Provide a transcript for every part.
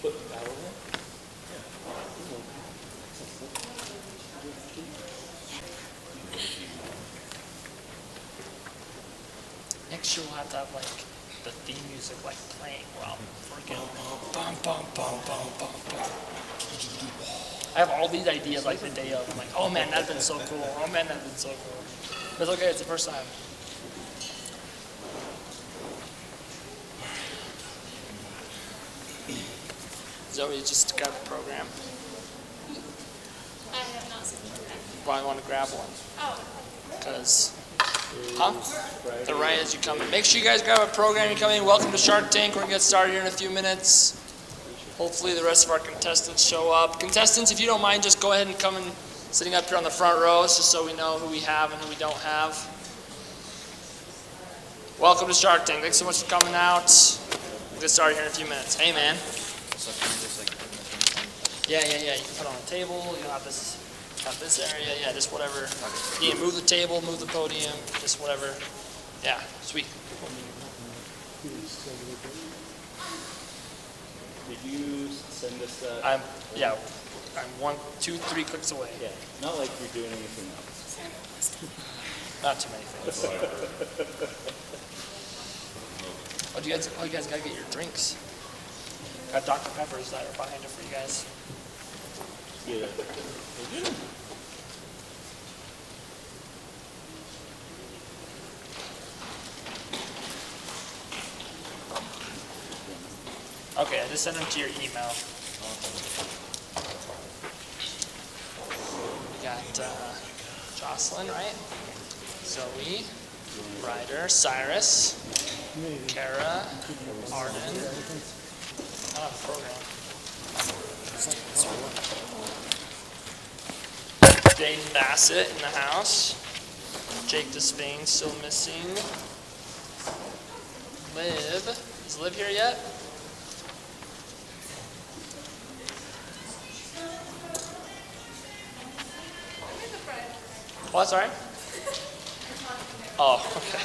Put that on it? Next year we'll have to have like the theme music like playing while freaking bum bum bum bum bum bum. I have all these ideas like the day of. I'm like, oh man, that'd been so cool. Oh man, that'd been so cool. But it's okay, it's the first time. Zoe just grab a program. I have not seen the program. Probably want to grab one. Oh. Because, the right as you come in. Make sure you guys grab a program you come in. Welcome to Shark Tank. We're going to get started here in a few minutes. Hopefully the rest of our contestants show up. Contestants, if you don't mind, just go ahead and come and sitting up here on the front rows just so we know who we have and who we don't have. Welcome to Shark Tank. Thanks so much for coming out. We'll get started here in a few minutes. Hey, man. Yeah. You can put it on the table. You'll have this area. Yeah, just whatever. You can move the table, move the podium, just whatever. Yeah, sweet. Did you send us that? I'm 1, 2, 3 clicks away. Yeah, not like you're doing anything else. Not too many things. Oh, you guys gotta get your drinks. Got Dr. Peppers that are behind it for you guys. Yeah. Okay, I just sent them to your email. We got Jocelyn, right? Zoe, Ryder, Cyrus, Kara, Arden. I don't have a program. Jaden Bassett in the house. Jake Despain still missing. Liv. Is Liv here yet? What? Sorry? Oh, okay.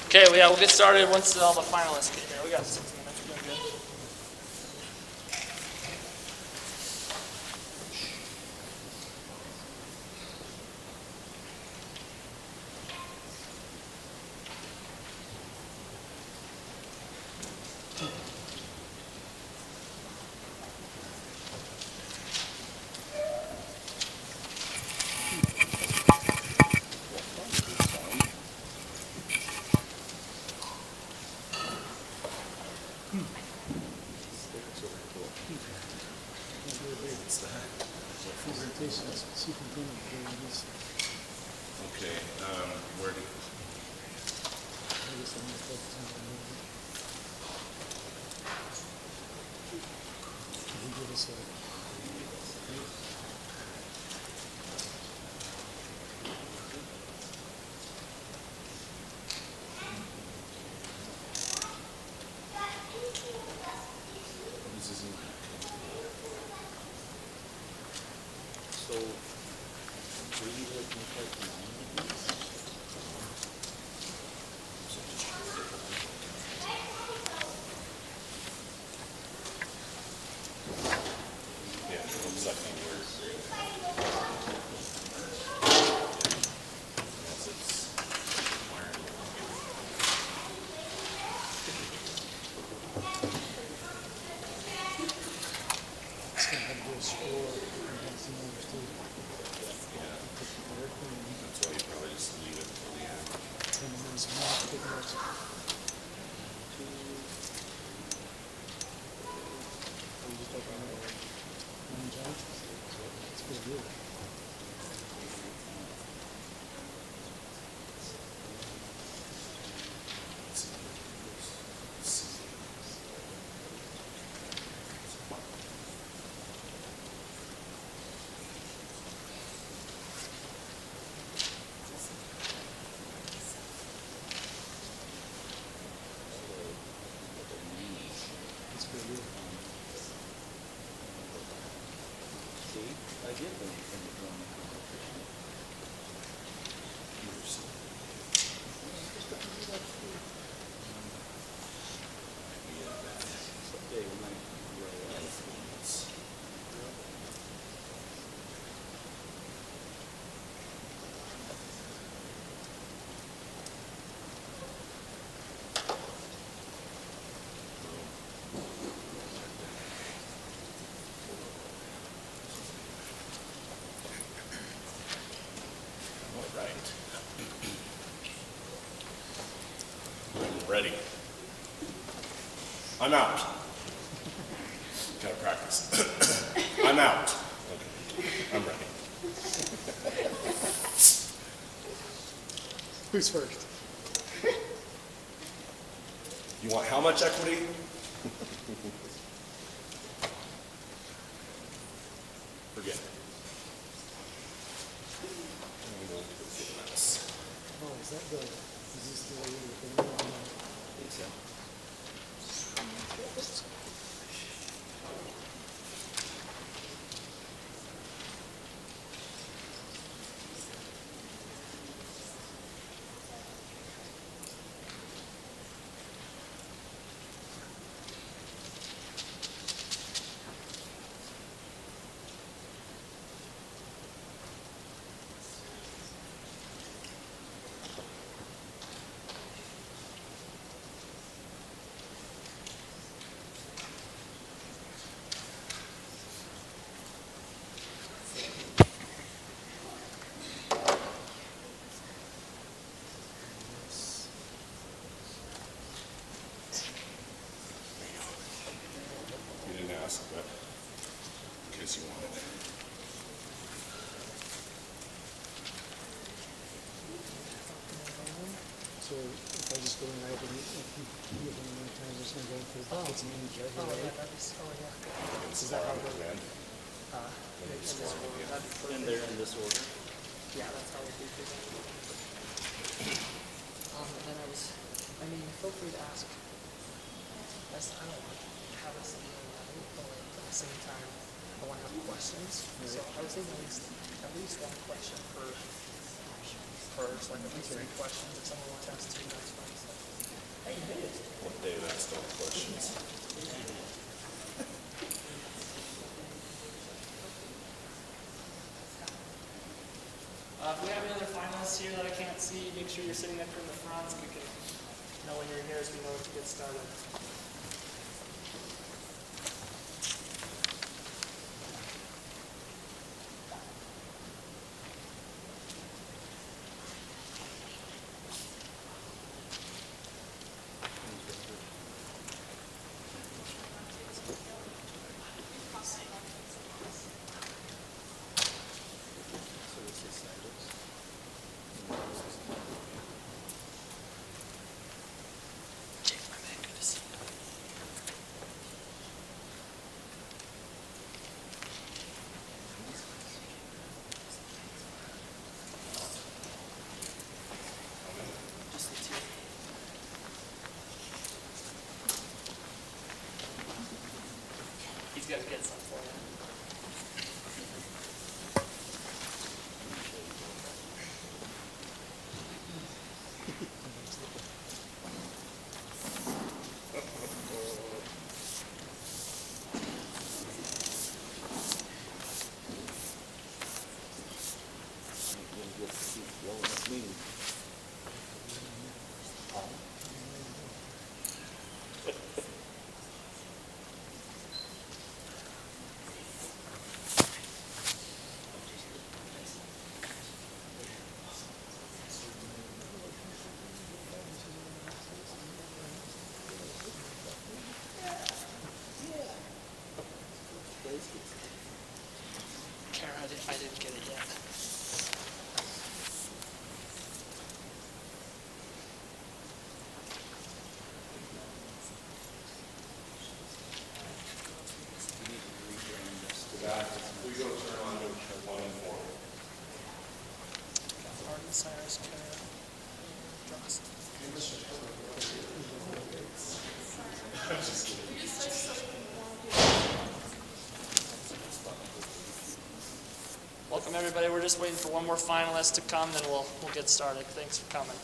Okay, well, yeah, we'll get started once all the finalists get here. We got 6 minutes. We're doing good. Okay, where do So, were you looking at the these? yeah, looks like they were. Unless it's wired. That's why you probably just leave it until the end. See, I did when you came to drawing the competition. Someday we might write I'm out. Gotta practice. I'm out. Okay, I'm ready. Who's first? You want how much equity? Forget it. And we'll get a mouse. Oh, is that the, is this the way you're going? I think so. You didn't ask, but in case you wanted. So if I just go in and I open it, if you open it one time, I'm just gonna go for, it's an image right here, right? Is that how it at the end? And they're in this order. Yeah, that's how we do it. And then I mean, feel free to ask. I don't want to have us be but like, at the same time, I want to have questions. So I was thinking at least one question per first, like at least 3 questions. If someone wants to ask 2, that's fine. So, hey, you made it. What day that's all questions? If we have any other finalists here that I can't see, make sure you're sitting up in the front so we can know when you're here as we know to get started. So this is Cyrus. Jake, my man, good to see you. Just the 2. He's got to get some for you. You'll get to keep rolling this meeting. Kara, I didn't get it yet. You need to rebrand this to That, we go turn on to 1 and 4. Arden, Cyrus, Kara, Jost. Welcome everybody. We're just waiting for one more finalist to come, then we'll get started. Thanks for coming.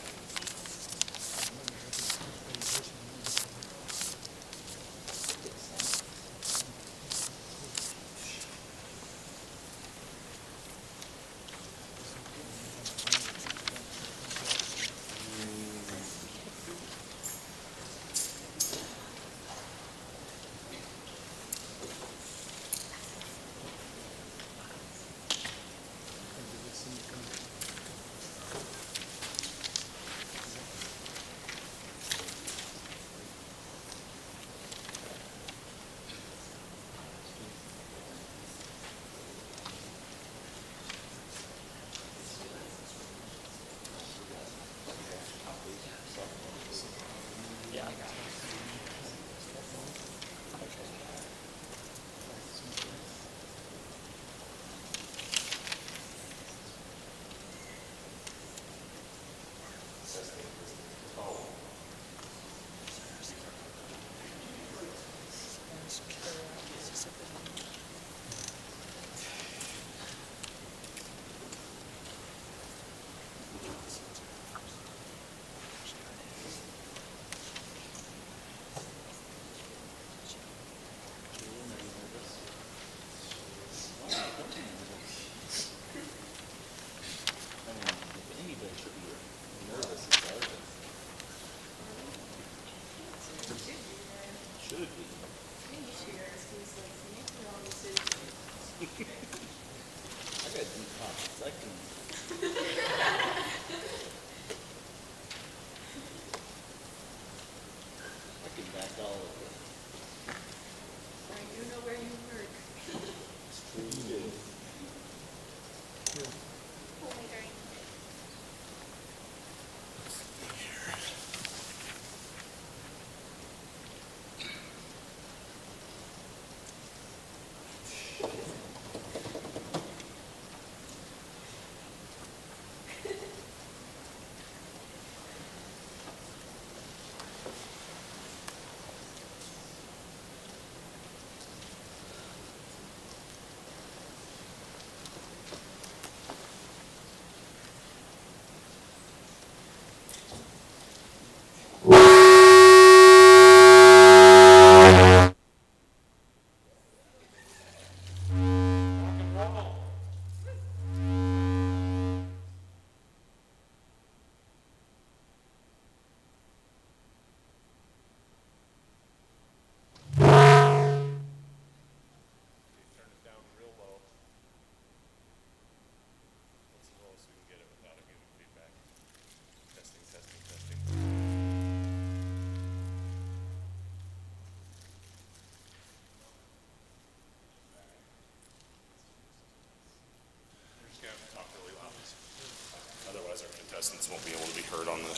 This won't be able to be heard on the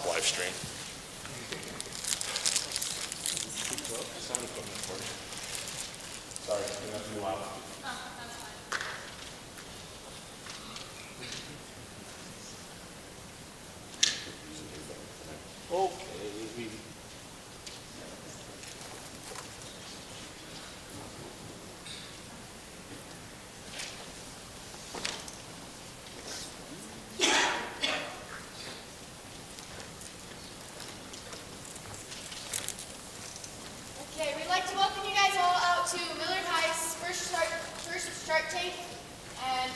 live stream. Sound equipment for you. Sorry, you're not too loud. Okay. Okay, we'd like to welcome you guys all out to Millard High's first Shark Tank, and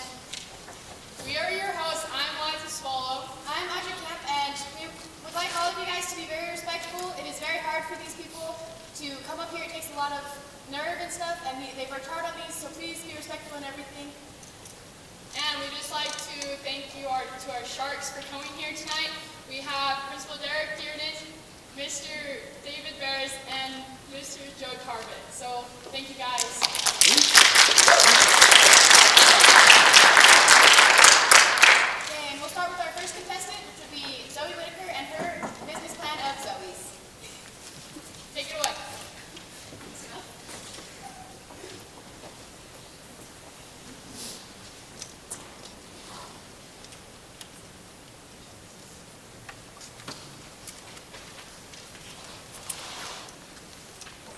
We are your hosts. I'm Liza Swallow. I'm Audrey Kemp, and we would like all of you guys to be very respectful. It is very hard for these people to come up here. It takes a lot of nerve and stuff, and they've worked hard on these, so please be respectful in everything. And we'd just like to thank you to our sharks for coming here tonight. We have Principal Derek Dearden, Mr. David Barris, and Mr. Joe Carvett. So thank you guys. And we'll start with our first contestant, which will be Zoe Whitaker and her business plan of Zoe's. Take it away.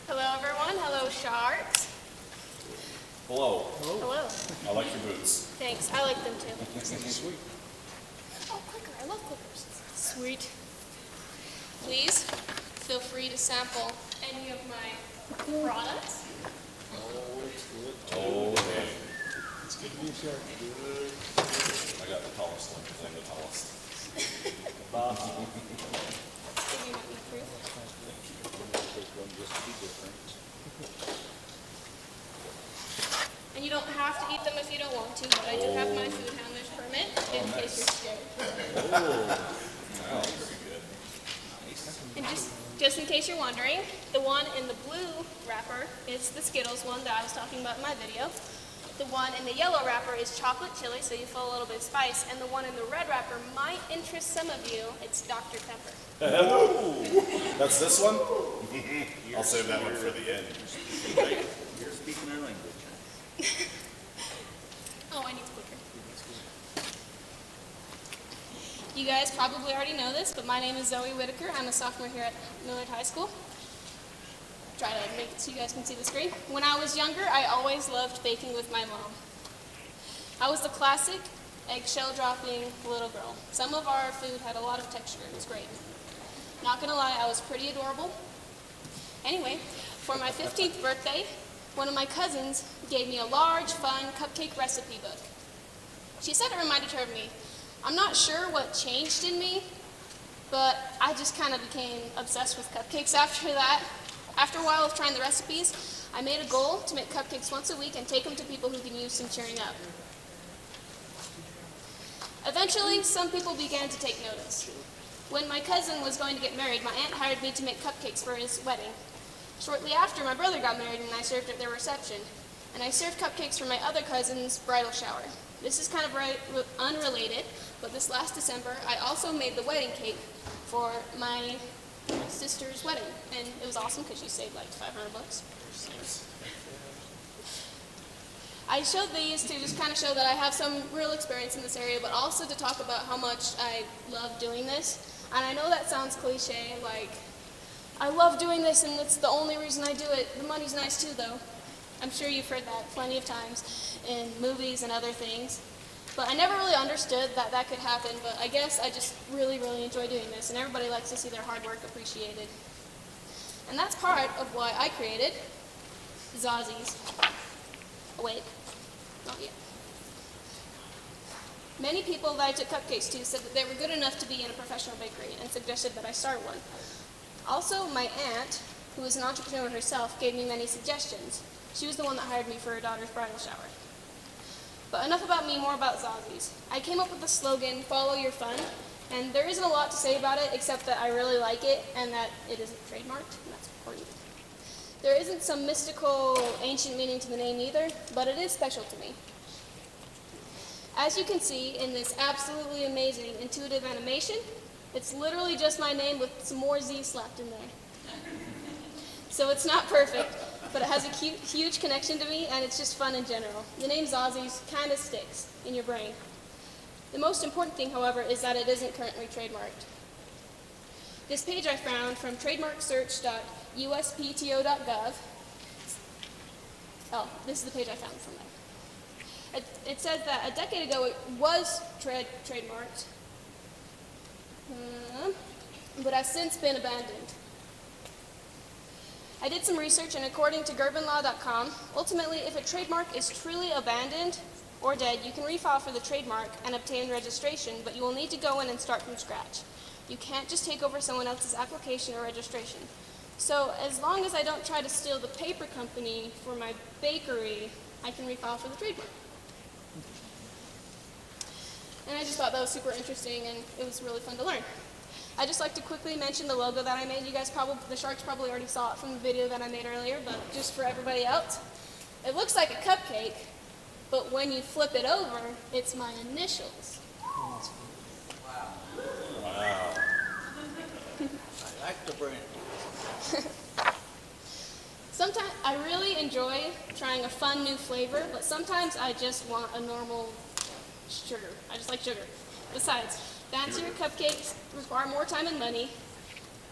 Hello, everyone. Hello, sharks. Hello. Hello. I like your boots. Thanks. I like them too. Sweet. Oh, clicker. I love clickers. Sweet. Please feel free to sample any of my products. Okay. It's good to be a shark. I got the tallest one, 'cause I'm the tallest. Give you my proof. Take one just to be different. And you don't have to eat them if you don't want to, but I do have my food handler's permit in case you're scared. Wow, very good. And just in case you're wondering, the one in the blue wrapper is the Skittles one that I was talking about in my video. The one in the yellow wrapper is chocolate chili, so you feel a little bit of spice. And the one in the red wrapper might interest some of you. It's Dr. Pepper. That's this one? I'll save that one for the end. You're speaking our language. Oh, I need clicker. You guys probably already know this, but my name is Zoe Whitaker. I'm a sophomore here at Millard High School. Try to make it so you guys can see the screen. When I was younger, I always loved baking with my mom. I was the classic eggshell dropping little girl. Some of our food had a lot of texture. It was great. Not gonna lie, I was pretty adorable. Anyway, for my 15th birthday, one of my cousins gave me a large, fun cupcake recipe book. She said it reminded her of me. I'm not sure what changed in me, but I just kind of became obsessed with cupcakes after that. After a while of trying the recipes, I made a goal to make cupcakes once a week and take them to people who can use some cheering up. Eventually, some people began to take notice. When my cousin was going to get married, my aunt hired me to make cupcakes for his wedding. Shortly after, my brother got married and I served at their reception. And I served cupcakes for my other cousin's bridal shower. This is kind of unrelated, but this last December, I also made the wedding cake for my sister's wedding. And it was awesome because she saved like $500. I showed these to just kind of show that I have some real experience in this area, but also to talk about how much I love doing this. And I know that sounds cliche, like, I love doing this and it's the only reason I do it. The money's nice too, though. I'm sure you've heard that plenty of times in movies and other things. But I never really understood that that could happen, but I guess I just really, really enjoy doing this, and everybody likes to see their hard work appreciated. And that's part of why I created Zazzies. Oh, wait, not yet. Many people that I took cupcakes to said that they were good enough to be in a professional bakery and suggested that I start one. Also, my aunt, who is an entrepreneur herself, gave me many suggestions. She was the one that hired me for her daughter's bridal shower. But enough about me, more about Zazzies. I came up with the slogan, follow your fun, and there isn't a lot to say about it except that I really like it and that it isn't trademarked, and that's important. There isn't some mystical, ancient meaning to the name either, but it is special to me. As you can see in this absolutely amazing intuitive animation, it's literally just my name with some more Z slapped in there. So it's not perfect, but it has a huge connection to me, and it's just fun in general. The name Zozzies kind of sticks in your brain. The most important thing, however, is that it isn't currently trademarked. This page I found from trademarksearch.uspto.gov. Oh, this is the page I found from there. It says that a decade ago it was trademarked, but has since been abandoned. I did some research, and according to GerbenLaw.com, ultimately, if a trademark is truly abandoned or dead, you can refile for the trademark and obtain registration, but you will need to go in and start from scratch. You can't just take over someone else's application or registration. So as long as I don't try to steal the paper company for my bakery, I can refile for the trademark. And I just thought that was super interesting, and it was really fun to learn. I'd just like to quickly mention the logo that I made. You guys the Sharks probably already saw it from the video that I made earlier, but just for everybody else. It looks like a cupcake, but when you flip it over, it's my initials. Wow. I like the brand. Sometimes I really enjoy trying a fun new flavor, but sometimes I just want a normal sugar. I just like sugar. Besides, fancier cupcakes require more time and money,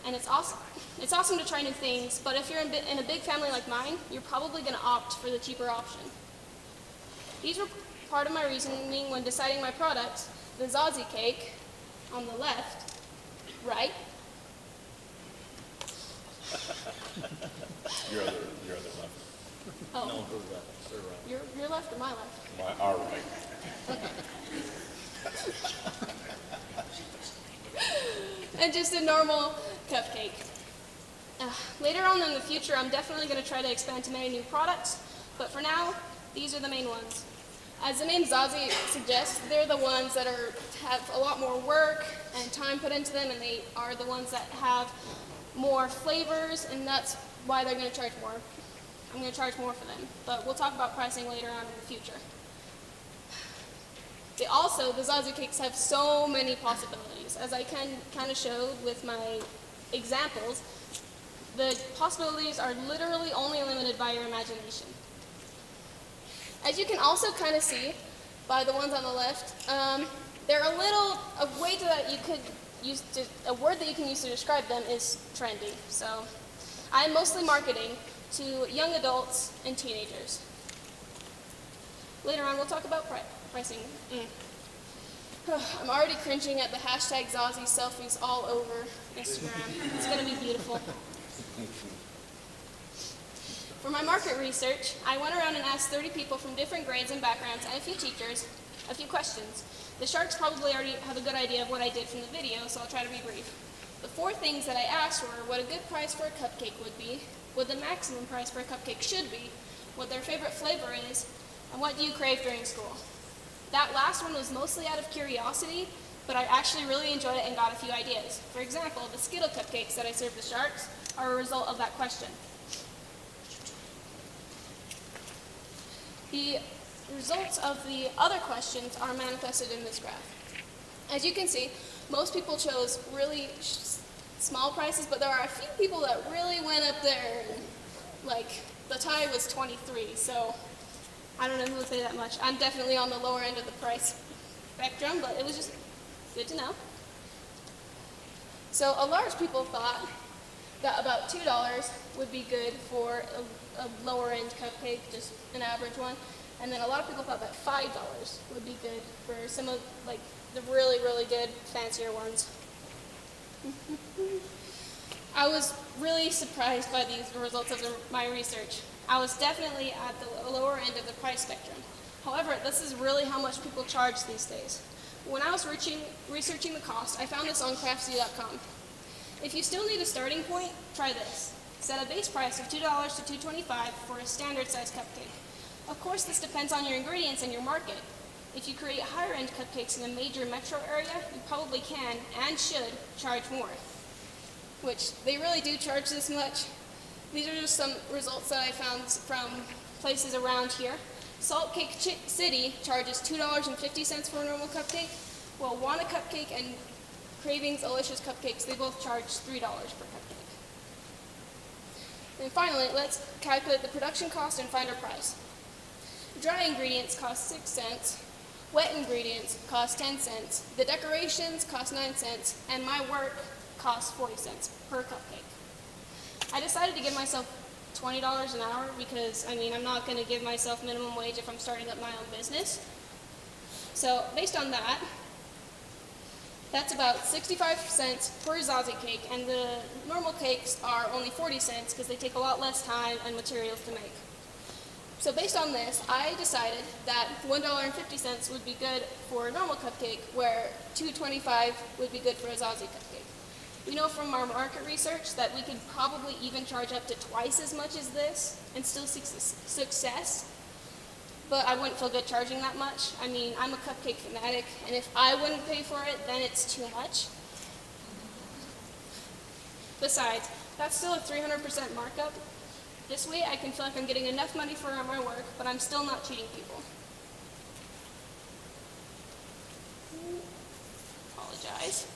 and it's awesome to try new things, but if you're in a big family like mine, you're probably going to opt for the cheaper option. These were part of my reasoning when deciding my product, the Zozzie cake, on the left, right? Your other left. Oh, No, go left, sir, right. your left or my left? Our right. And just a normal cupcake. Later on in the future, I'm definitely going to try to expand to many new products, but for now, these are the main ones. As the name Zozzie suggests, they're the ones that have a lot more work and time put into them, and they are the ones that have more flavors, and that's why they're going to charge more. I'm going to charge more for them, but we'll talk about pricing later on in the future. The Zozzie cakes have so many possibilities. As I kind of showed with my examples, the possibilities are literally only limited by your imagination. As you can also kind of see by the ones on the left, they're a word that you can use to describe them is trendy. So I'm mostly marketing to young adults and teenagers. Later on, we'll talk about pricing. I'm already cringing at the hashtag Zozzie selfies all over Instagram. It's going to be beautiful. For my market research, I went around and asked 30 people from different grades and backgrounds and a few teachers a few questions. The Sharks probably already have a good idea of what I did from the video, so I'll try to be brief. The 4 things that I asked were what a good price for a cupcake would be, what the maximum price for a cupcake should be, what their favorite flavor is, and what do you crave during school. That last one was mostly out of curiosity, but I actually really enjoyed it and got a few ideas. For example, the Skittle cupcakes that I served the Sharks are a result of that question. The results of the other questions are manifested in this graph. As you can see, most people chose really small prices, but there are a few people that really went up there. Like, the tie was 23, so I don't know who would say that much. I'm definitely on the lower end of the price spectrum, but it was just good to know. So a large people thought that about $2 would be good for a lower end cupcake, just an average one. And then a lot of people thought that $5 would be good for some of like the really, really good fancier ones. I was really surprised by these results of my research. I was definitely at the lower end of the price spectrum. However, this is really how much people charge these days. When I was researching the cost, I found this on craftsy.com. If you still need a starting point, try this. Set a base price of $2 to $2.25 for a standard size cupcake. Of course, this depends on your ingredients and your market. If you create higher end cupcakes in a major metro area, you probably can and should charge more. Which they really do charge this much. These are just some results that I found from places around here. Salt Cake City charges $2.50 for a normal cupcake, while Wanna Cupcake and Cravings Delicious Cupcakes, they both charge $3 per cupcake. And finally, let's calculate the production cost and find our price. Dry ingredients cost 6 cents, wet ingredients cost 10 cents, the decorations cost 9 cents, and my work costs 40 cents per cupcake. I decided to give myself $20 an hour because, I'm not going to give myself minimum wage if I'm starting up my own business. So based on that, that's about 65 cents per Zazie cake, and the normal cakes are only 40 cents because they take a lot less time and materials to make. So based on this, I decided that $1.50 would be good for a normal cupcake, where $2.25 would be good for a Zazie cupcake. We know from our market research that we could probably even charge up to twice as much as this and still see success, but I wouldn't feel good charging that much. I'm a cupcake fanatic, and if I wouldn't pay for it, then it's too much. Besides, that's still a 300% markup. This way I can feel like I'm getting enough money for my work, but I'm still not cheating people. Apologize.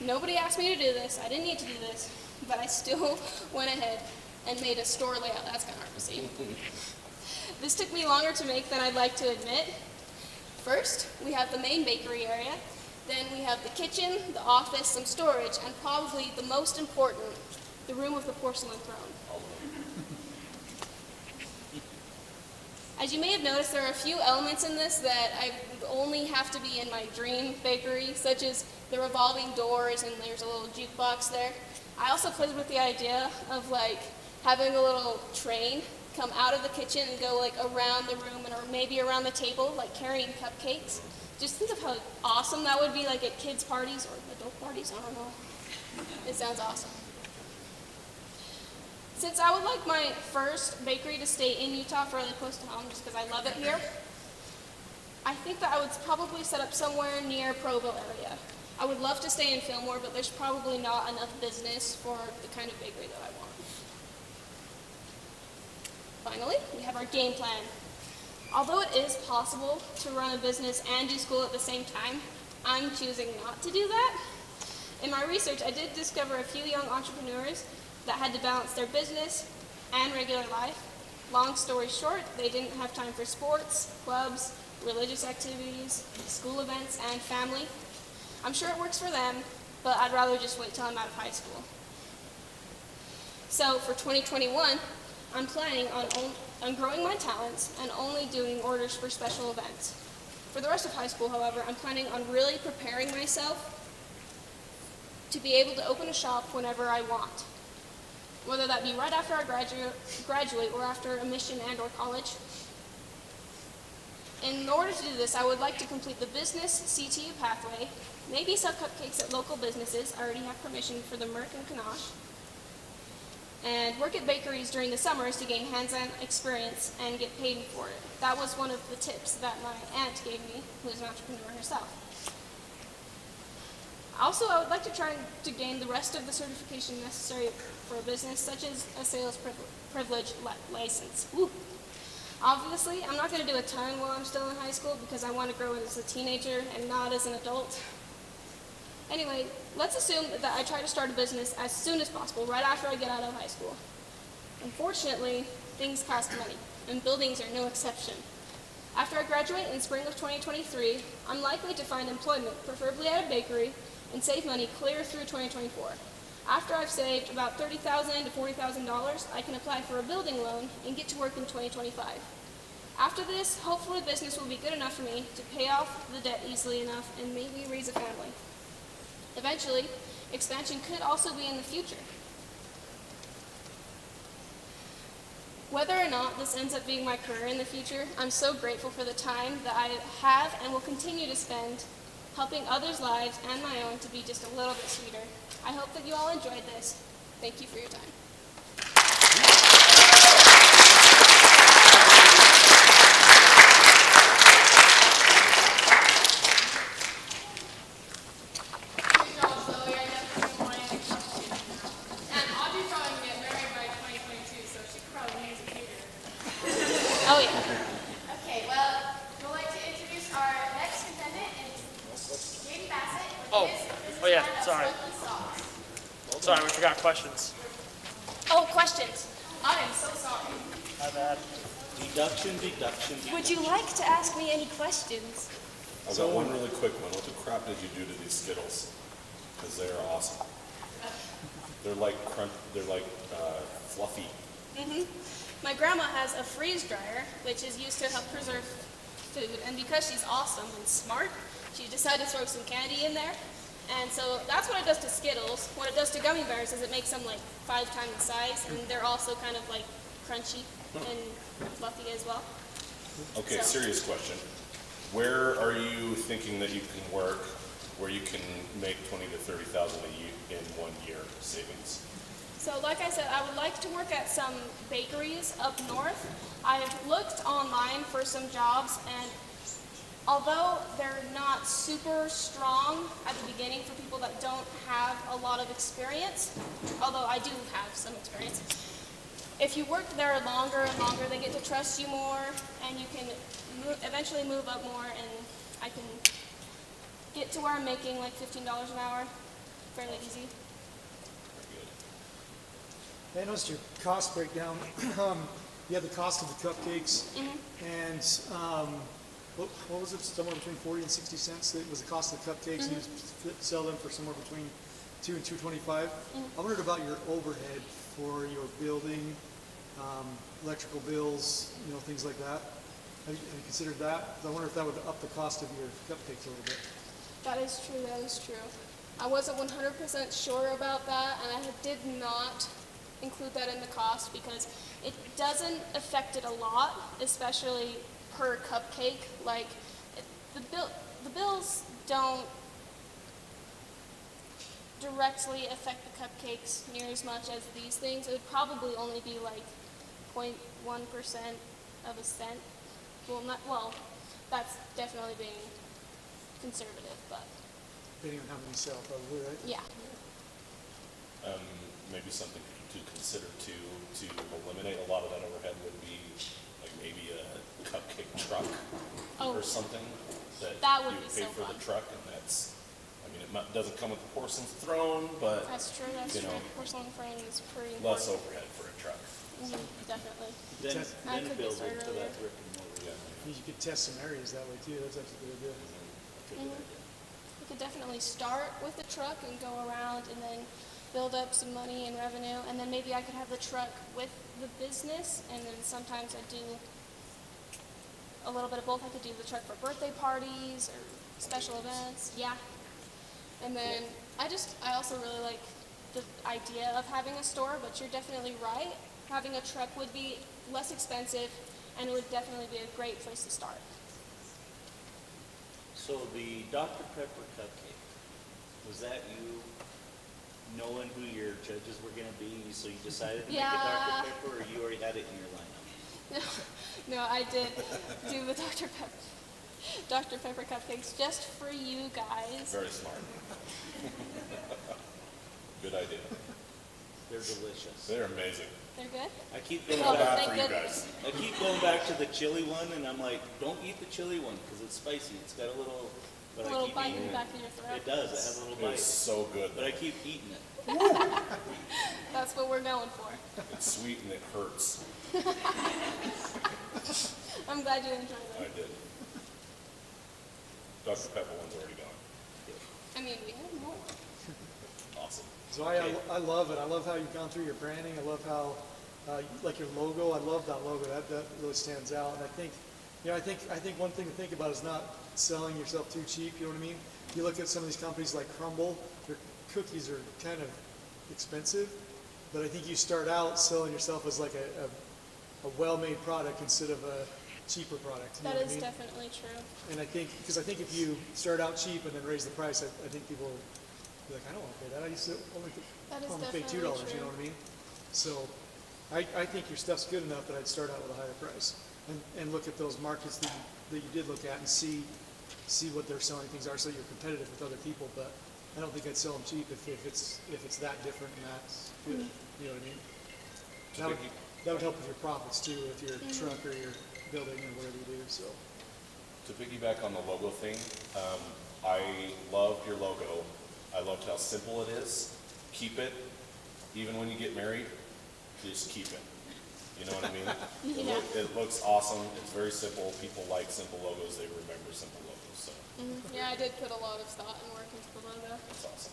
Nobody asked me to do this. I didn't need to do this, but I still went ahead and made a store layout. That's kind of hard to see. This took me longer to make than I'd like to admit. First, we have the main bakery area. Then we have the kitchen, the office, some storage, and probably the most important, the room with the porcelain throne. As you may have noticed, there are a few elements in this that I would only have to be in my dream bakery, such as the revolving doors, and there's a little jukebox there. I also played with the idea of having a little train come out of the kitchen and go around the room or maybe around the table, carrying cupcakes. Just think of how awesome that would be at kids' parties or adult parties, I don't know. It sounds awesome. Since I would like my first bakery to stay in Utah fairly close to home just because I love it here, I think that I would probably set up somewhere near Provo area. I would love to stay in Fillmore, but there's probably not enough business for the kind of bakery that I want. Finally, we have our game plan. Although it is possible to run a business and do school at the same time, I'm choosing not to do that. In my research, I did discover a few young entrepreneurs that had to balance their business and regular life. Long story short, they didn't have time for sports, clubs, religious activities, school events, and family. I'm sure it works for them, but I'd rather just wait till I'm out of high school. So for 2021, I'm planning on growing my talents and only doing orders for special events. For the rest of high school, however, I'm planning on really preparing myself to be able to open a shop whenever I want, whether that be right after I graduate or after a mission and or college. In order to do this, I would like to complete the business CTU pathway, maybe sell cupcakes at local businesses. I already have permission for the Merck and Kanosh. And work at bakeries during the summers to gain hands-on experience and get paid for it. That was one of the tips that my aunt gave me, who is an entrepreneur herself. Also, I would like to try to gain the rest of the certification necessary for a business, such as a sales privilege license. Woo. Obviously, I'm not going to do a ton while I'm still in high school because I want to grow as a teenager and not as an adult. Anyway, let's assume that I try to start a business as soon as possible, right after I get out of high school. Unfortunately, things cost money, and buildings are no exception. After I graduate in spring of 2023, I'm likely to find employment, preferably at a bakery, and save money clear through 2024. After I've saved about $30,000 to $40,000, I can apply for a building loan and get to work in 2025. After this, hopefully business will be good enough for me to pay off the debt easily enough and maybe raise a family. Eventually, expansion could also be in the future. Whether or not this ends up being my career in the future, I'm so grateful for the time that I have and will continue to spend helping others' lives and my own to be just a little bit sweeter. I hope that you all enjoyed this. Thank you for your time. Good job, Zoe. I definitely want to question you now. And Audrey's probably going to get married by 2022, so she could probably use a tutor. Oh, yeah. Okay, well, we'd like to introduce our next contestant, and Katie Bassett with Oh. his business Oh, yeah, line of sorry. Smoky Sauce. Sorry, we forgot questions. Oh, questions. I am so sorry. My bad. Deduction. Would you like to ask me any questions? I've got one really quick one. What the crap did you do to these Skittles? Because they are awesome. They're like fluffy. My grandma has a freeze dryer, which is used to help preserve food, and because she's awesome and smart, she decided to throw some candy in there. And so that's what it does to Skittles. What it does to gummy bears is it makes them like 5 times the size, and they're also kind of like crunchy and fluffy as well. Okay, So- serious question. Where are you thinking that you can work where you can make 20 to 30,000 a year in 1 year savings? So like I said, I would like to work at some bakeries up north. I've looked online for some jobs, and although they're not super strong at the beginning for people that don't have a lot of experience, although I do have some experience, if you work there longer and longer, they get to trust you more, and you can eventually move up more, and I can get to where I'm making like $15 an hour fairly easy. Very I noticed your cost breakdown. You had the cost of the cupcakes, and what was it? Somewhere between 40 and 60 cents. That was the cost of the cupcakes, and you sell them for somewhere between $2 and $2.25. I wondered about your overhead for your building, electrical bills, things like that. Have you considered that? I wonder if that would up the cost of your cupcakes a little bit. That is true, that is true. I wasn't 100% sure about that, and I did not include that in the cost because it doesn't affect it a lot, especially per cupcake. Like, the bills don't directly affect the cupcakes near as much as these things. It would probably only be like 0.1% of a cent. Well, that's definitely being conservative, but Depending on how many sell, probably, right? yeah. Maybe something to consider to eliminate a lot of that overhead would be like maybe a cupcake truck or something That would you be pay so for fun. the truck, and that's, I mean, it doesn't come with the porcelain throne, but That's true, that's you true. know, Porcelain frame is pretty less important. overhead for a truck. Definitely. Then I could build get it started to that earlier. brick and mortar. You could test some areas that way too. That's actually a good idea. We could definitely start with the truck and go around and then build up some money and revenue, and then maybe I could have the truck with the business, and then sometimes I do a little bit of both. I could do the truck for birthday parties or special events, yeah. And then I also really like the idea of having a store, but you're definitely right. Having a truck would be less expensive, and it would definitely be a great place to start. So the Dr. Pepper cupcake, was that you knowing who your judges were gonna be, so you decided to make Yeah. a Dr. Pepper, or you already had it in your lineup? No, I did do the Dr. Pepper cupcakes just for you guys. Very smart. Good idea. They're delicious. They're amazing. They're good? I keep going Well, back. Bad for thank you goodness. guys. I keep going back to the chili one, and I'm like, don't eat the chili one because it's spicy. It's got a little, but A I little keep bite in eating the it. back of your throat. It does. It has a little It was bite, so good. but I keep eating it. That's what we're going for. It's sweet and it hurts. I'm glad you enjoyed I it. did. Dr. Pepper one's already gone. I mean, we have more. Awesome. So I love it. I love how you've gone through your branding. I love how, like your logo. I love that logo. That really stands out. And I think, I think one thing to think about is not selling yourself too cheap. You know what I mean? You look at some of these companies like Crumble. Their cookies are kind of expensive, but I think you start out selling yourself as like a well-made product instead of a cheaper product. You know That what I is mean? definitely true. And I think if you start out cheap and then raise the price, I think people will be like, I don't want to pay that. I used to only That is pay $2. definitely You true. know what I mean? So I think your stuff's good enough that I'd start out with a higher price and look at those markets that you did look at and see what their selling things are, so you're competitive with other people. But I don't think I'd sell them cheap if it's that different and that's good. You know what I mean? To That would- that would help with your profits too, with your truck or your building or whatever you do, so. To piggyback on the logo thing, I loved your logo. I loved how simple it is. Keep it. Even when you get married, just keep it. You know what I mean? It looks awesome. It's very simple. People like simple logos. They remember simple logos. So Yeah, I did put a lot of thought and work into the logo. that's awesome.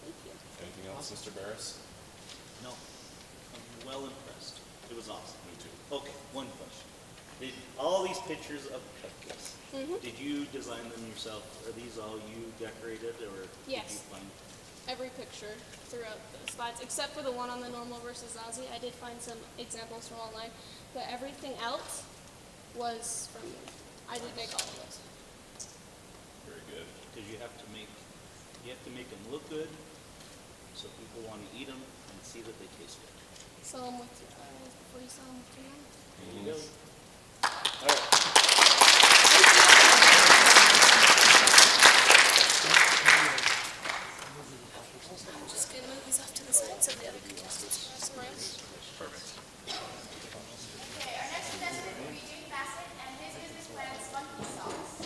Thank you. Anything else, Mr. Barris? No, I'm well impressed. It was awesome. Me too. Okay, one question. Did all these pictures of cupcakes, did you design them yourself? Are these all you decorated, or did you Yes. find? Every picture throughout the slides, except for the one on the normal versus Aussie. I did find some examples from online, but everything else was from me. I did make all of those. Very good. Because you have to make them look good, so people want to eat them and see that they taste good. Sell them with your eyes before you sell them with your mouth. There you go. All right. I'm just gonna move these off to the side so the other contestants can have some room. Okay, our next contestant will be Jake Bassett, and his business plan is Funky Sauce.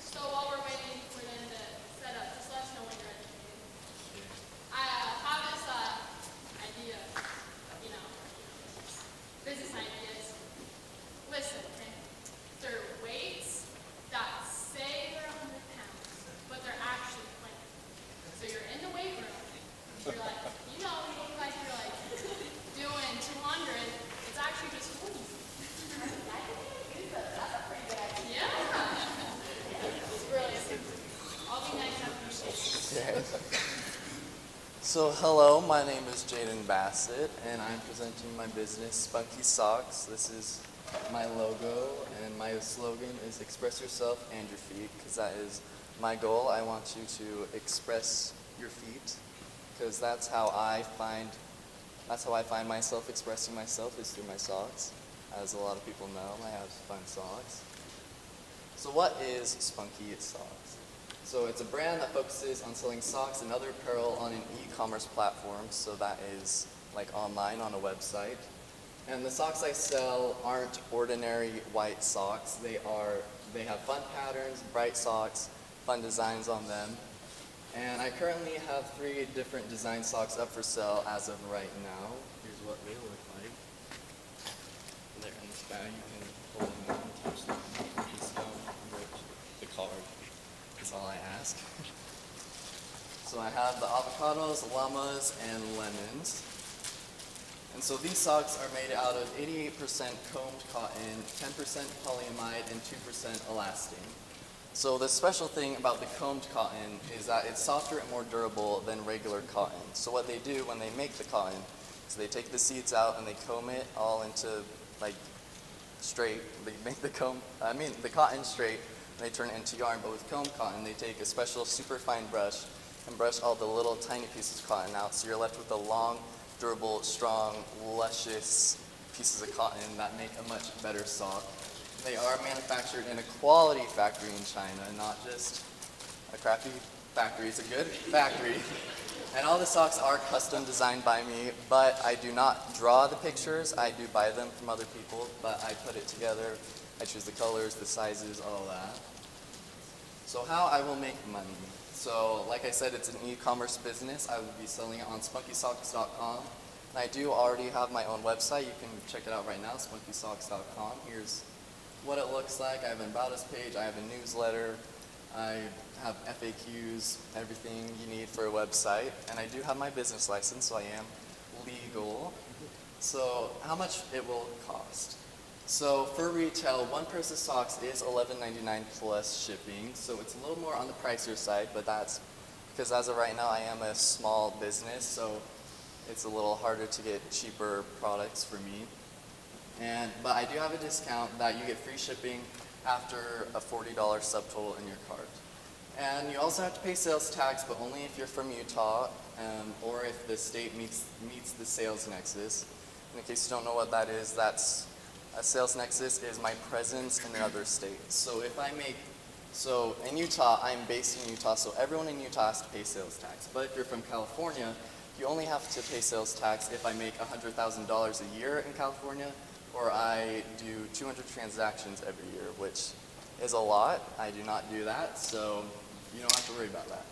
So while we're waiting for them to set up, just let us know when you're ready. I have this idea, business ideas. Listen, okay? They're weights that say they're 100 pounds, but they're actually 20. So you're in the weight room. You're like, you look like you're like doing 200. It's actually just 20. That's a pretty good idea. Yeah. It's brilliant. I'll be nice after you say. So hello, my name is Jaden Bassett, and I'm presenting my business, Spunky Socks. This is my logo, and my slogan is express yourself and your feet, because that is my goal. I want you to express your feet, because that's how I find myself expressing myself is through my socks. As a lot of people know, I have fun socks. So what is Spunky Socks? So it's a brand that focuses on selling socks and other apparel on an e-commerce platform, so that is like online on a website. And the socks I sell aren't ordinary white socks. They have fun patterns, bright socks, fun designs on them. And I currently have 3 different design socks up for sale as of right now. Here's what they look like. They're in this bag. You can hold them out and touch them. Just don't rip the card is all I ask. So I have the avocados, llamas, and lemons. And so these socks are made out of 88% combed cotton, 10% polyamide, and 2% elastane. So the special thing about the combed cotton is that it's softer and more durable than regular cotton. So what they do when they make the cotton is they take the seeds out and they comb it all into like straight. They make the cotton straight and they turn it into yarn. But with combed cotton, they take a special super fine brush and brush all the little tiny pieces of cotton out. So you're left with a long, durable, strong, luscious pieces of cotton that make a much better sock. They are manufactured in a quality factory in China, not just a crappy factory. It's a good factory. And all the socks are custom designed by me, but I do not draw the pictures. I do buy them from other people, but I put it together. I choose the colors, the sizes, all that. So how I will make money. So like I said, it's an e-commerce business. I will be selling it on spunkysocks.com. And I do already have my own website. You can check it out right now, spunkysocks.com. Here's what it looks like. I have an About Us page. I have a newsletter. I have FAQs, everything you need for a website. And I do have my business license, so I am legal. So how much it will cost? So for retail, one pair of socks is $11.99 plus shipping. So it's a little more on the pricier side, but that's because as of right now, I am a small business, so it's a little harder to get cheaper products for me. But I do have a discount that you get free shipping after a $40 subtotal in your cart. And you also have to pay sales tax, but only if you're from Utah or if the state meets the sales nexus. In case you don't know what that is, a sales nexus is my presence in another state. So if I make So in Utah, I'm based in Utah, so everyone in Utah has to pay sales tax. But if you're from California, you only have to pay sales tax if I make $100,000 a year in California, or I do 200 transactions every year, which is a lot. I do not do that, so you don't have to worry about that.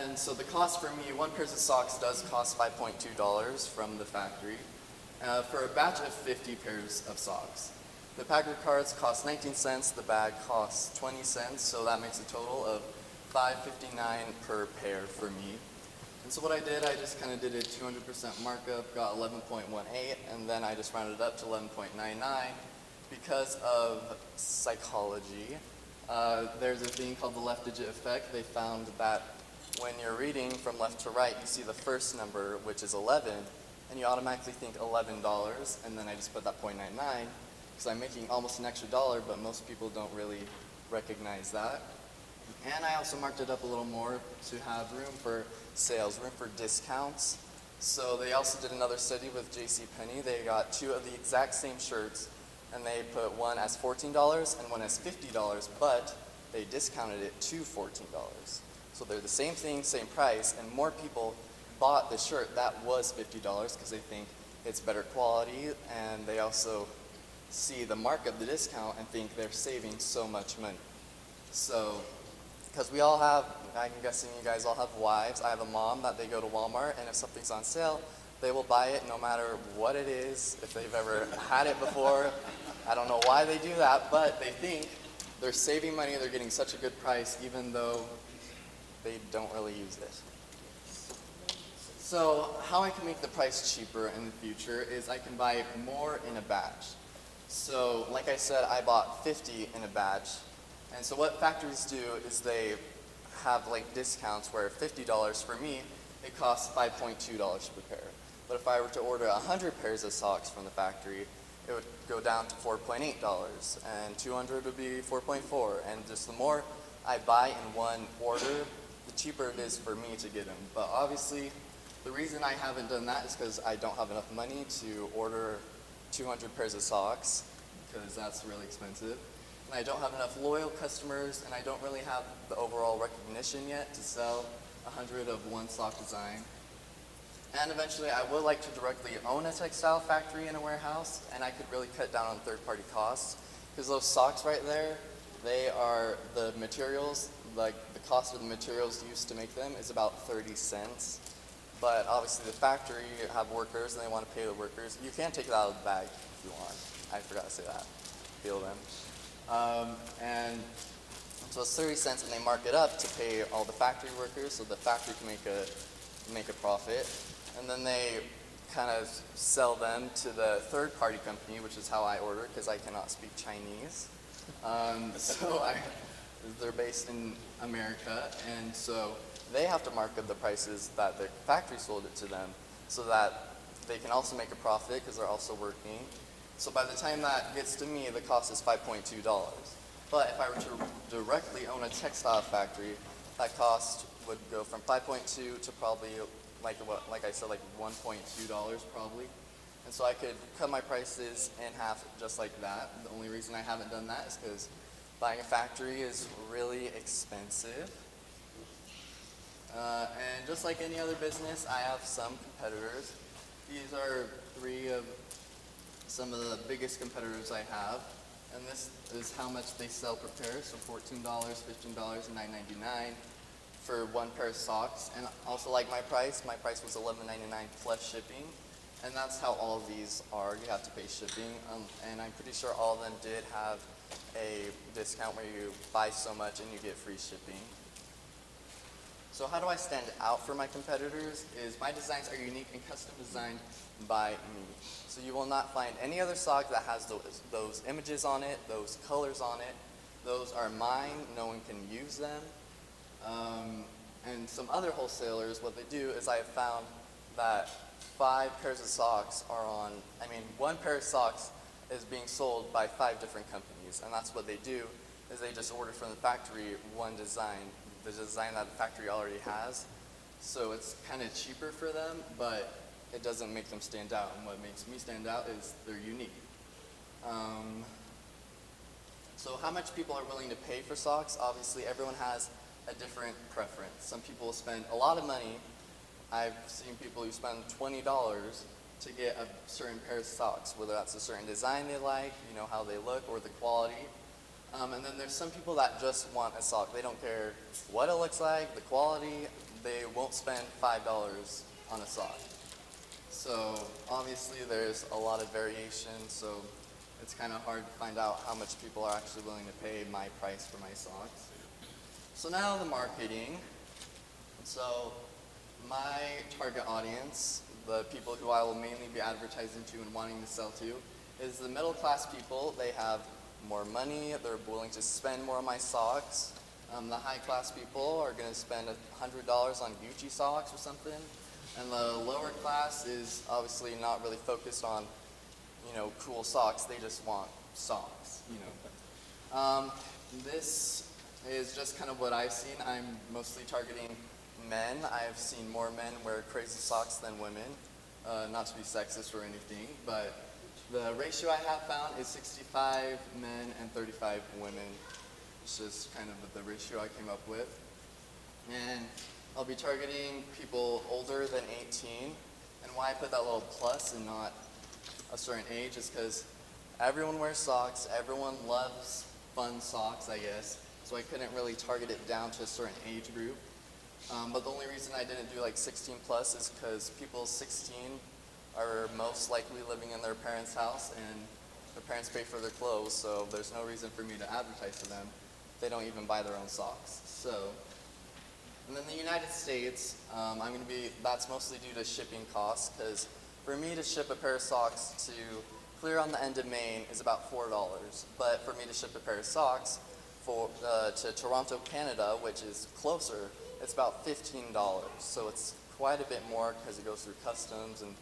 And so the cost for me, one pair of socks does cost $5.2 from the factory for a batch of 50 pairs of socks. The packer cards cost 19 cents, the bag costs 20 cents, so that makes a total of $5.59 per pair for me. And so what I did, I just kind of did a 200% markup, got 11.18, and then I just rounded it up to 11.99 because of psychology. There's a thing called the left digit effect. They found that when you're reading from left to right, you see the first number, which is 11, and you automatically think $11, and then I just put that 0.99, because I'm making almost an extra dollar, but most people don't really recognize that. And I also marked it up a little more to have room for sales, room for discounts. So they also did another study with JCPenney. They got two of the exact same shirts, and they put one as $14 and one as $50, but they discounted it to $14. So they're the same thing, same price, and more people bought the shirt that was $50 because they think it's better quality, and they also see the markup, the discount, and think they're saving so much money. So, because we all have, I'm guessing you guys all have wives. I have a mom that they go to Walmart, and if something's on sale, they will buy it no matter what it is, if they've ever had it before. I don't know why they do that, but they think they're saving money, they're getting such a good price, even though they don't really use it. So how I can make the price cheaper in the future is I can buy more in a batch. So like I said, I bought 50 in a batch. And so what factories do is they have like discounts where $50 for me, it costs $5.2 per pair. But if I were to order 100 pairs of socks from the factory, it would go down to $4.8, and 200 would be $4.4. And just the more I buy in one order, the cheaper it is for me to get them. But obviously, the reason I haven't done that is because I don't have enough money to order 200 pairs of socks, because that's really expensive. And I don't have enough loyal customers, and I don't really have the overall recognition yet to sell 100 of one sock design. And eventually, I would like to directly own a textile factory in a warehouse, and I could really cut down on third-party costs. Because those socks right there, they are the materials, like the cost of the materials used to make them is about 30 cents. But obviously the factory have workers and they want to pay the workers. You can take it out of the bag if you want. I forgot to say that. Feel them. And so it's 30 cents, and they mark it up to pay all the factory workers so the factory can make a profit. And then they kind of sell them to the third-party company, which is how I order because I cannot speak Chinese. They're based in America, and so they have to mark up the prices that the factory sold it to them so that they can also make a profit because they're also working. So by the time that gets to me, the cost is $5.2. But if I were to directly own a textile factory, that cost would go from $5.2 to probably, like I said, like $1.2 probably. And so I could cut my prices in half just like that. The only reason I haven't done that is because buying a factory is really expensive. And just like any other business, I have some competitors. These are three of some of the biggest competitors I have. And this is how much they sell per pair. So $14, $15, and $9.99 for one pair of socks. And also like my price was $11.99 plus shipping. And that's how all of these are. You have to pay shipping. And I'm pretty sure all of them did have a discount where you buy so much and you get free shipping. So how do I stand out for my competitors is my designs are unique and custom designed by me. So you will not find any other sock that has those images on it, those colors on it. Those are mine, no one can use them. And some other wholesalers, what they do is I have found that 5 pairs of socks one pair of socks is being sold by 5 different companies. And that's what they do, is they just order from the factory one design, the design that the factory already has. So it's kind of cheaper for them, but it doesn't make them stand out. And what makes me stand out is they're unique. So how much people are willing to pay for socks? Obviously, everyone has a different preference. Some people spend a lot of money. I've seen people who spend $20 to get a certain pair of socks, whether that's a certain design they like, you know, how they look, or the quality. And then there's some people that just want a sock. They don't care what it looks like, the quality. They won't spend $5 on a sock. So obviously there's a lot of variation, so it's kind of hard to find out how much people are actually willing to pay my price for my socks. So now the marketing. So my target audience, the people who I will mainly be advertising to and wanting to sell to, is the middle class people. They have more money, they're willing to spend more on my socks. The high class people are going to spend $100 on Gucci socks or something. And the lower class is obviously not really focused on, you know, cool socks. They just want socks, you know. This is just kind of what I've seen. I'm mostly targeting men. I've seen more men wear crazy socks than women. Not to be sexist or anything, but the ratio I have found is 65 men and 35 women. It's just kind of the ratio I came up with. And I'll be targeting people older than 18. And why I put that little plus and not a certain age is because everyone wears socks. Everyone loves fun socks, I guess. So I couldn't really target it down to a certain age group. But the only reason I didn't do like 16 plus is because people 16 are most likely living in their parents' house and their parents pay for their clothes, so there's no reason for me to advertise to them. They don't even buy their own socks. So, and then the United States, that's mostly due to shipping costs, because for me to ship a pair of socks to clear on the end of Maine is about $4. But for me to ship a pair of socks to Toronto, Canada, which is closer, it's about $15. So it's quite a bit more because it goes through customs and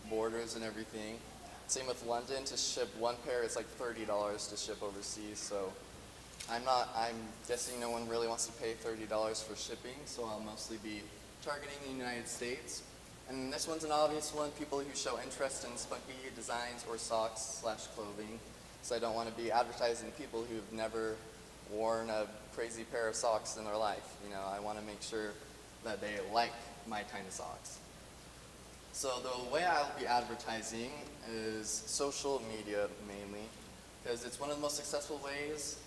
borders and everything. Same with London. To ship one pair, it's like $30 to ship overseas. So I'm guessing no one really wants to pay $30 for shipping, so I'll mostly be targeting the United States. And this one's an obvious one, people who show interest in spunky designs or socks / clothing. So I don't want to be advertising to people who've never worn a crazy pair of socks in their life. You know, I want to make sure that they like my kind of socks. So the way I'll be advertising is social media mainly, because it's one of the most successful ways,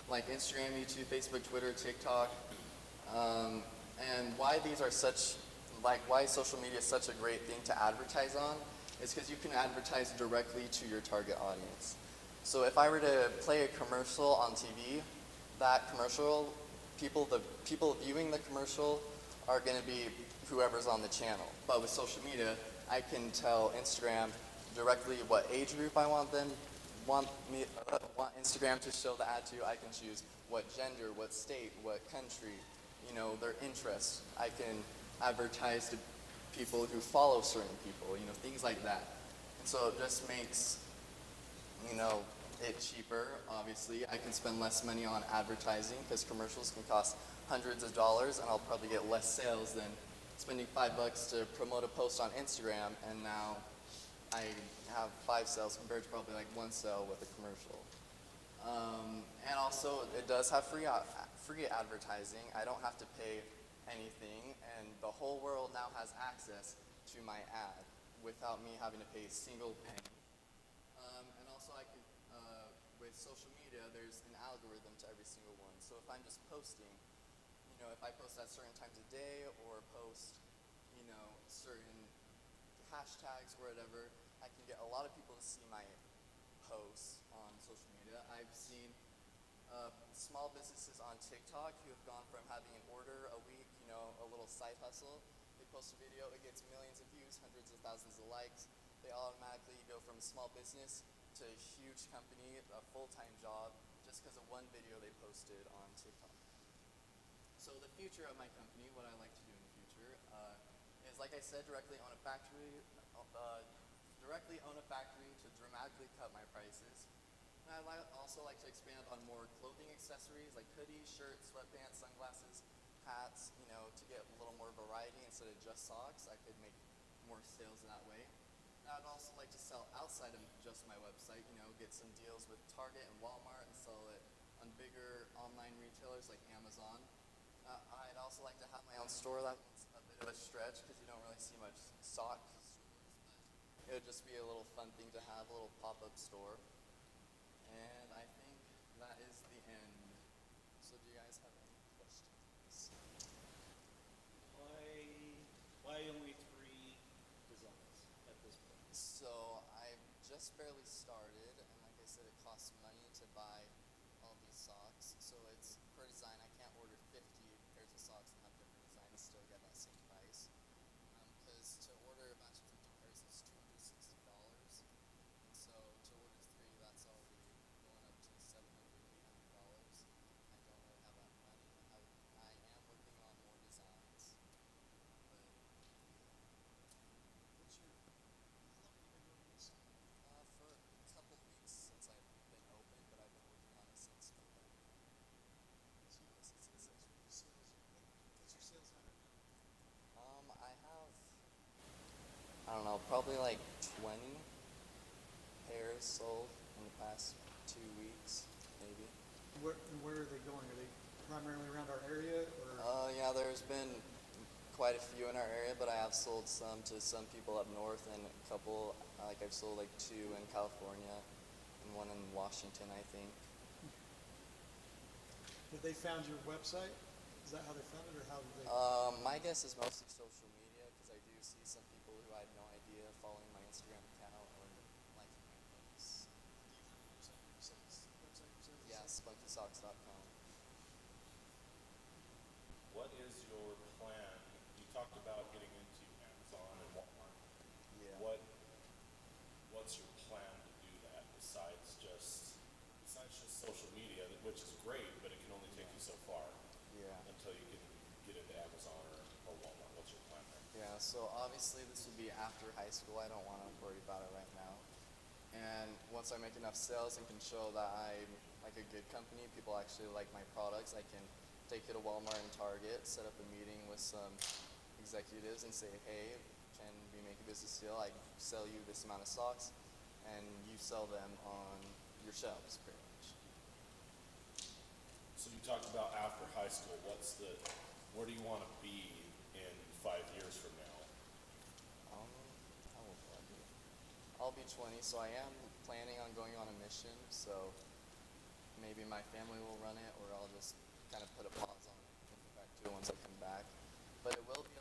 like Instagram, YouTube, Facebook, Twitter, TikTok, and why these are why social media is such a great thing to advertise on is because you can advertise directly to your target audience. So if I were to play a commercial on TV, that commercial, the people viewing the commercial are going to be whoever's on the channel. But with social media, I can tell Instagram directly what age group I want Instagram to show the ad to. I can choose what gender, what state, what country, you know, their interests. I can advertise to people who follow certain people, you know, things like that. And so it just makes, you know, it cheaper, obviously. I can spend less money on advertising because commercials can cost hundreds of dollars, and I'll probably get less sales than spending $5 to promote a post on Instagram, and now I have 5 sales compared to probably like 1 sale with a commercial. And also, it does have free advertising. I don't have to pay anything, and the whole world now has access to my ad without me having to pay a single penny. And also, with social media, there's an algorithm to every single one. So if I'm just posting, you know, if I post at certain times of day or post, you know, certain hashtags or whatever, I can get a lot of people to see my posts on social media. I've seen small businesses on TikTok who have gone from having an order a week, you know, a little side hustle. They post a video, it gets millions of views, hundreds of thousands of likes. They automatically go from a small business to a huge company, a full-time job, just because of one video they posted on TikTok. So the future of my company, what I like to do in the future, is, like I said, directly own a factory to dramatically cut my prices. And I'd also like to expand on more clothing accessories like hoodies, shirts, sweatpants, sunglasses, hats, you know, to get a little more variety instead of just socks. I could make more sales in that way. I'd also like to sell outside of just my website, you know, get some deals with Target and Walmart and sell it on bigger online retailers like Amazon. I'd also like to have my own store. That's a bit of a stretch because you don't really see much sock stores, but it would just be a little fun thing to have, a little pop-up store. And I think that is the end. So do you guys have any questions? Why only 3 designs at this point? So I've just barely started, and like I said, it costs money to buy all these socks. So it's per design. I can't order 50 pairs of socks and have different designs and still get that same price. Because to order a batch of 50 pairs is $260. And so to order 3, that's already going up to $700, $800. I don't really have that money. I am working on more designs. But How long have you been doing this? for a couple weeks since I've been open, but I've been working on it since November. What's your sales at right I have, I don't know, probably like 20 pairs sold in the past 2 weeks, maybe. now? Where are they going? Are they primarily around our area or? Yeah, there's been quite a few in our area, but I have sold some to some people up north and a couple, like I've sold like 2 in California and 1 in Washington, I think. Have they found your website? Is that how they found it or how did they? My guess is mostly social media because I do see some people who I had no idea following my Instagram account or liking my posts. Do you have a website yourself? Yeah, spunkysocks.com. What is your plan? You talked about getting into Amazon and Walmart. Yeah. What's your plan to do that besides just social media, which is great, but it can only take you so far Yeah. until you can get into Amazon or Walmart. What's your plan there? Yeah, so obviously this would be after high school. I don't want to worry about it right now. And once I make enough sales and can show that I'm like a good company, people actually like my products, I can take it to Walmart and Target, set up a meeting with some executives and say, hey, can we make a business deal? I sell you this amount of socks and you sell them on your shelves, pretty much. So you talked about after high school. Where do you want to be in 5 years from now? How old will I be? I'll be 20, so I am planning on going on a mission, so maybe my family will run it, or I'll just kind of put a pause on it and get back to it once I come back. But it will be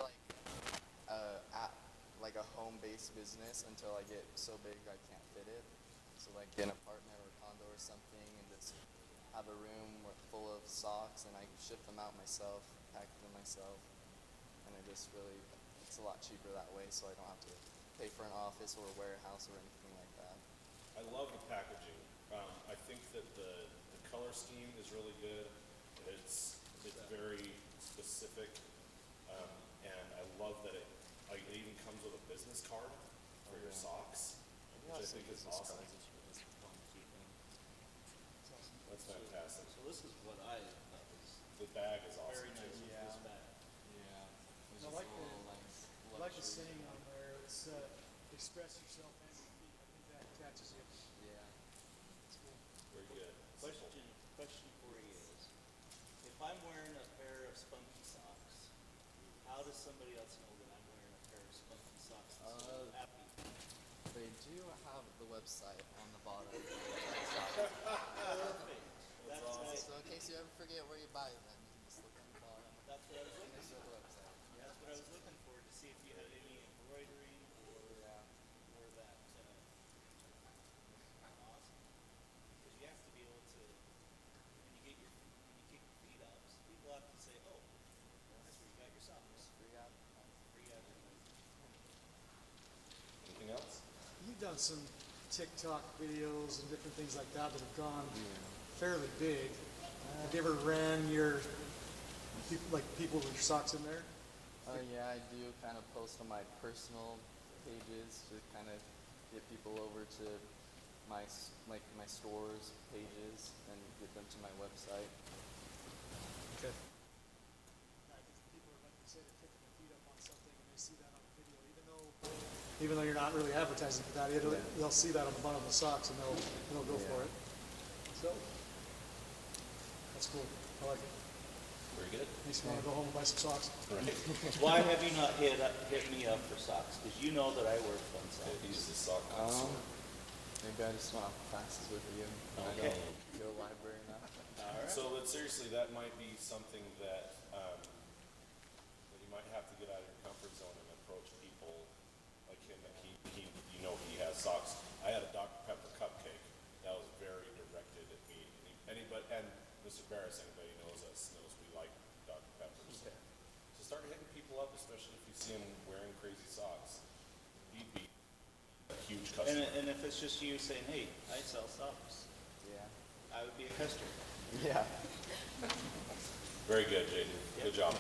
like a home-based business until I get so big I can't fit it. So like get an apartment or a condo or something and just have a room full of socks and I ship them out myself, pack them myself. And it's a lot cheaper that way so I don't have to pay for an office or a warehouse or anything like that. I love the packaging. I think that the color scheme is really good. It's very specific, and I love that it even comes with a business card for your socks, which I think is awesome. That's fantastic. So this is what I thought was The bag is awesome very nice. too. Yeah. This bag. Yeah. I like the saying on there. It's express yourself and your feet. I think that catches you. Yeah. It's cool. Very good. Question for you is, if I'm wearing a pair of spunky socks, how does somebody else know that I'm wearing a pair of spunky socks instead of happy? They do have the website on the bottom. Perfect. That's right. So in case you ever forget where you buy them, you can just look on the bottom. That's what I was And looking they show for. the website. That's what I was looking for, to see if you had any embroidery or that. Awesome. Because you have to be able to, when you kick your feet up, so people have to say, oh, that's where you got your socks. Free ad. Free advertising. Anything else? You've done some TikTok videos and different things like that that have gone fairly big. Have you ever ran your people with your socks in there? Yeah, I do kind of post on my personal pages to kind of get people over to my stores pages and get them to my website. Okay. I think people are, like you said, they're picking their feet up on something and they see that on video, even though even though you're not really advertising for that, they'll see that on the bottom of the socks and they'll go for it. So, that's cool. I like it. Very good. Makes me want to go home and buy some socks. Right. Why have you not hit me up for socks? Because you know that I wear fun socks. He's the sock connoisseur. Maybe I just swap classes with you. I Okay. don't go to the library now. All right. So, but seriously, that might be something that that you might have to get out of your comfort zone and approach people like him. That he you know, he has socks. I had a Dr. Pepper cupcake that was very directed at me. And Mr. Barris, anybody knows us, knows we like Dr. Peppers. So start hitting people up, especially if you see them wearing crazy socks. He'd be a huge customer. And if it's just you saying, hey, I sell socks, Yeah. I would be a customer. Yeah. Very good, Jaden. Good job.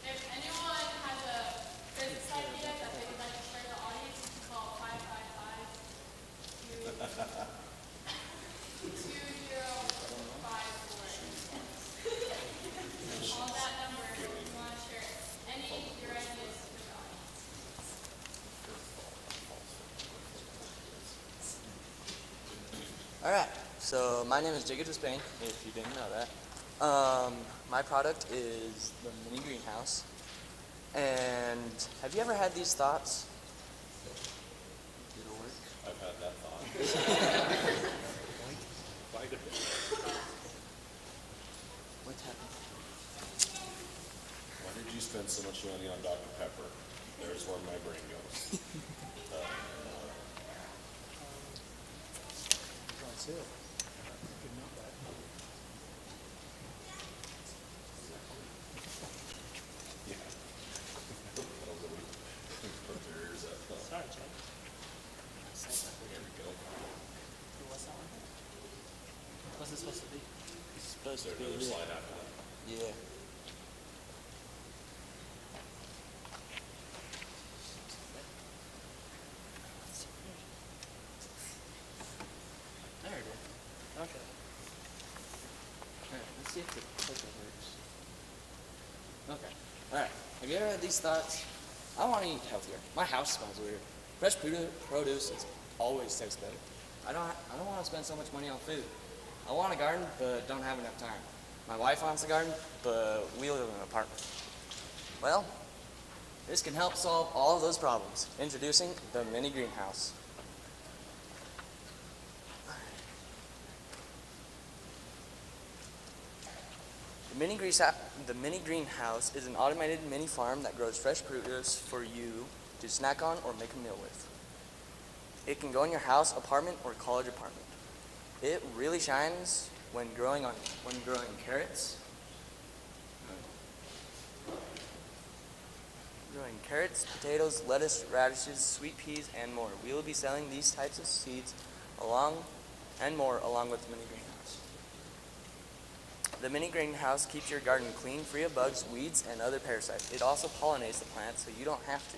If anyone has a business idea that they would like to share with the audience, you can call 555-2054. Call that number if you want to share any of your ideas with the audience. All right. So my name is Jacob Despain, if you didn't know that. My product is the mini greenhouse. And have you ever had these thoughts? It'll work. I've had that thought. What's happening? Why did you spend so much money on Dr. Pepper? There's where my brain goes. It's on sale. Good enough, that. Yeah. Put their ears up. Sorry, Chad. There we go. What's that one? What's it supposed to be? It's supposed There's another slide after that. Yeah. There it is. Okay. Alright, let's see if the clicker works. Okay. Alright. Have you ever had these thoughts? I want to eat healthier. My house smells weird. Fresh produce is always tastes better. I don't want to spend so much money on food. I want a garden, but don't have enough time. My wife wants a garden, but we live in an apartment. Well, this can help solve all of those problems. Introducing the mini greenhouse. The mini greenhouse is an automated mini farm that grows fresh produce for you to snack on or make a meal with. It can go in your house, apartment, or college apartment. It really shines when growing carrots. Growing carrots, potatoes, lettuce, radishes, sweet peas, and more. We will be selling these types of seeds along with the mini greenhouse. The mini greenhouse keeps your garden clean, free of bugs, weeds, and other parasites. It also pollinates the plants, so you don't have to.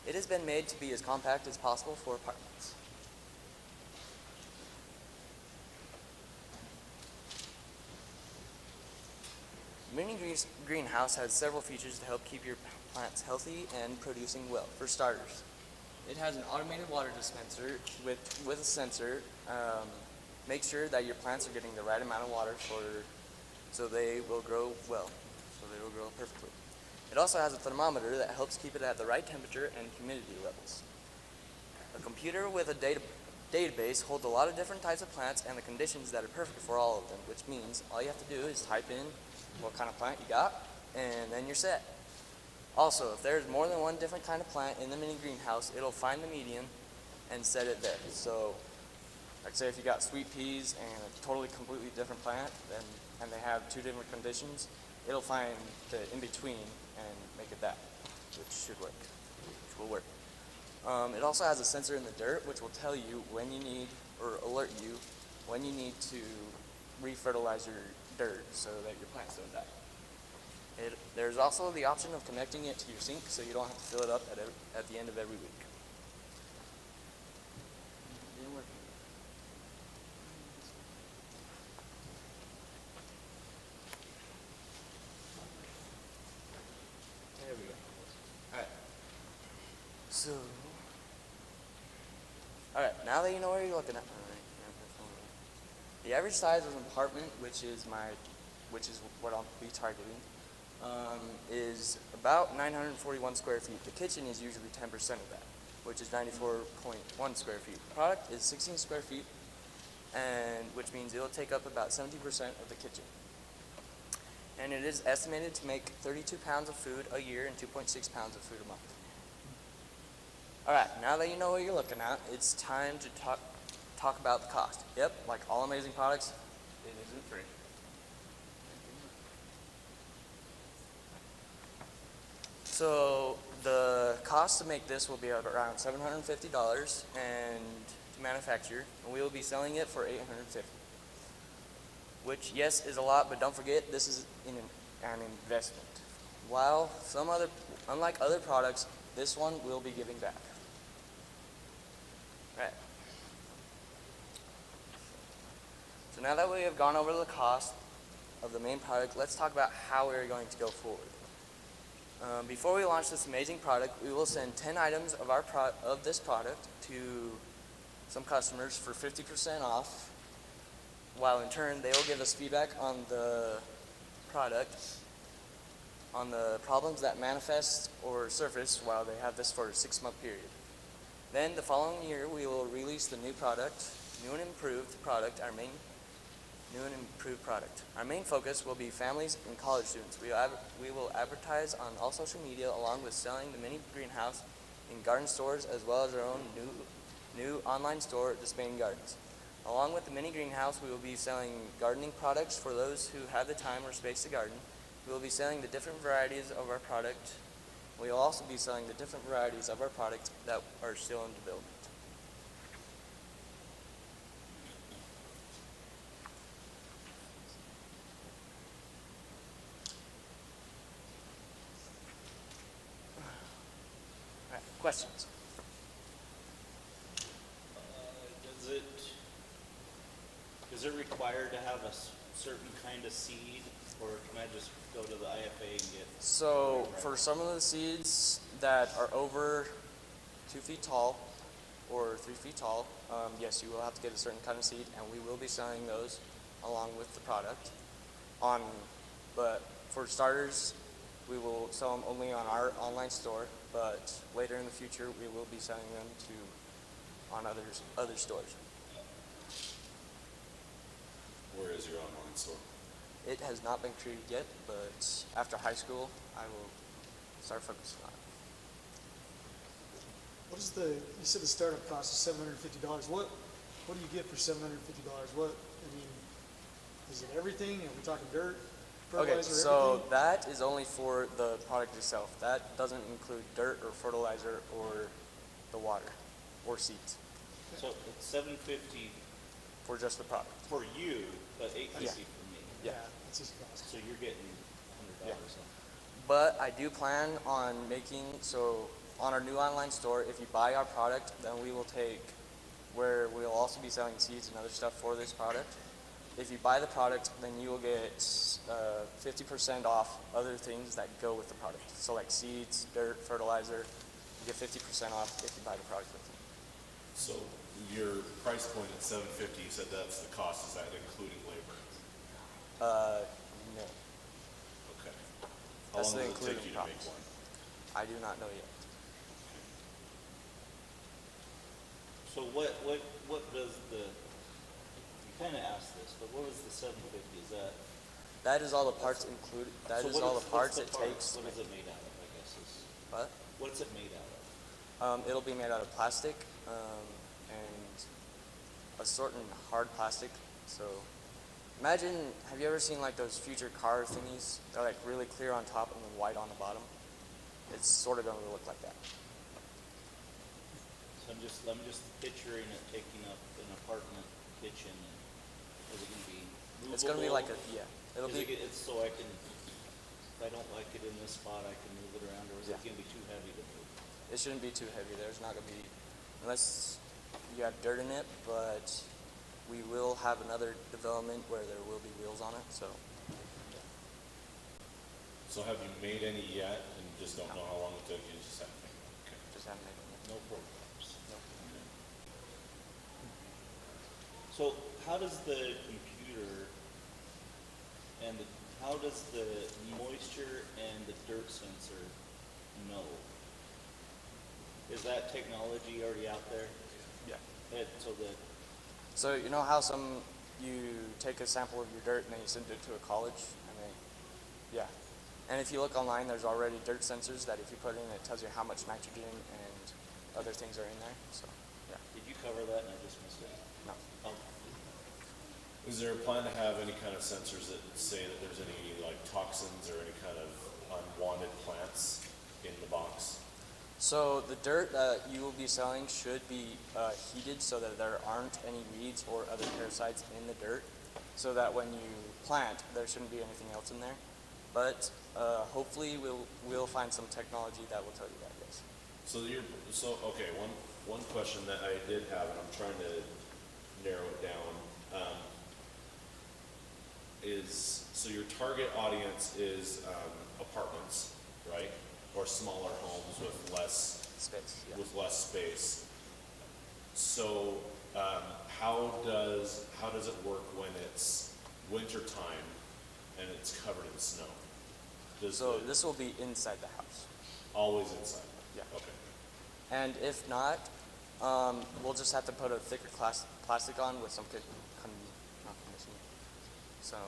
It has been made to be as compact as possible for apartments. Mini greenhouse has several features to help keep your plants healthy and producing well. For starters, it has an automated water dispenser with a sensor. Make sure that your plants are getting the right amount of water so they will grow well, so they will grow perfectly. It also has a thermometer that helps keep it at the right temperature and humidity levels. A computer with a database holds a lot of different types of plants and the conditions that are perfect for all of them, which means all you have to do is type in what kind of plant you got, and then you're set. Also, if there's more than one different kind of plant in the mini greenhouse, it'll find the median and set it there. So, like say if you got sweet peas and a totally completely different plant, and they have two different conditions, it'll find the in-between and make it that, which should work, which will work. It also has a sensor in the dirt, which will tell you when you need, or alert you, when you need to re-fertilize your dirt so that your plants don't die. There's also the option of connecting it to your sink so you don't have to fill it up at the end of every week. Didn't work. There we go. Alright. So, alright, now that you know where you're looking at, the average size of an apartment, which is what I'll be targeting, is about 941 square feet. The kitchen is usually 10% of that, which is 94.1 square feet. The product is 16 square feet, and which means it'll take up about 70% of the kitchen. And it is estimated to make 32 pounds of food a year and 2.6 pounds of food a month. All right, now that you know what you're looking at, it's time to talk about the cost. Yep, like all amazing products, it isn't free. So the cost to make this will be around $750 and to manufacture, and we will be selling it for $850. Which, yes, is a lot, but don't forget, this is an investment. While unlike other products, this one will be giving back. Right. So now that we have gone over the cost of the main product, let's talk about how we're going to go forward. Before we launch this amazing product, we will send 10 items of this product to some customers for 50% off, while in turn they will give us feedback on the product, on the problems that manifest or surface while they have this for a 6-month period. Then the following year we will release the new product, new and improved product, our main focus will be families and college students. We will advertise on all social media along with selling the mini greenhouse in garden stores as well as our own new online store, The Spain Gardens. Along with the mini greenhouse, we will be selling gardening products for those who have the time or space to garden. We will be selling the different varieties of our product. We will also be selling the different varieties of our product that are still in development. All right, questions? Is it required to have a certain kind of seed, or can I just go to the IFA and get? So for some of the seeds that are over 2 feet tall or 3 feet tall, yes, you will have to get a certain kind of seed, and we will be selling those along with the product. But for starters, we will sell them only on our online store, but later in the future, we will be selling them on other stores. Where is your online store? It has not been created yet, but after high school, I will start focusing on it. What is you said the startup cost is $750. What do you get for $750? Is it everything? Are we talking dirt, fertilizer, Okay, so everything? that is only for the product itself. That doesn't include dirt or fertilizer or the water or seeds So it's $750 for just the product. for you, but $850 Yeah. for me. Yeah. That's his cost. So you're getting $100 Yeah. off. But I do plan on on our new online store, if you buy our product, then we'll also be selling seeds and other stuff for this product. If you buy the product, then you will get 50% off other things that go with the product. So like seeds, dirt, fertilizer, you get 50% off if you buy the product with it. So your price point at $750, you said that's the cost. Is that including labor? No, Okay. How That's long the does it take including you to make cost. one? I do not know yet. So what does you kind of asked this, but what was the $750? Is that That is all the parts included. That So is what all is- the parts what's it the takes. What is it made out of, I guess is, What? what's it made out of? It'll be made out of plastic and a certain hard plastic. So imagine, have you ever seen like those future car thingies? They're like really clear on top and then white on the bottom. It's sort of going to look like that. So I'm just picturing it taking up an apartment kitchen. And is it gonna be movable? It's going to be like a, yeah. It'll Is be, it, it's so I can, if I don't like it in this spot, I can move it around, or is it Yeah. gonna be too heavy to move? it shouldn't be too heavy. There's not going to be, unless you have dirt in it, but we will have another development where there will be wheels on it. So So have you made any yet and just don't know how long it took? You just have to. Okay. just haven't made it. No programs. So how does the computer and how does the moisture and the dirt sensor know? Is that technology already out there? Yeah. So So you know how you take a sample of your dirt and then you send it to a college and yeah. And if you look online, there's already dirt sensors that if you put in, it tells you how much nitrogen and other things are in there. So yeah, did you cover that and I just missed it? no. Oh, Is there a plan to have any kind of sensors that say that there's any like toxins or any kind of unwanted plants in the box? So the dirt that you will be selling should be heated so that there aren't any weeds or other parasites in the dirt, so that when you plant, there shouldn't be anything else in there. But hopefully we'll find some technology that will tell you that, yes. So okay, one question that I did have, and I'm trying to narrow it down, is so your target audience is apartments, right? Or smaller homes with less Space, yeah. space. So how does it work when it's winter time and it's covered in snow? So this will be inside the house. Always inside? Yeah. Okay. And if not, we'll just have to put a thicker plastic on with some not conditioning, some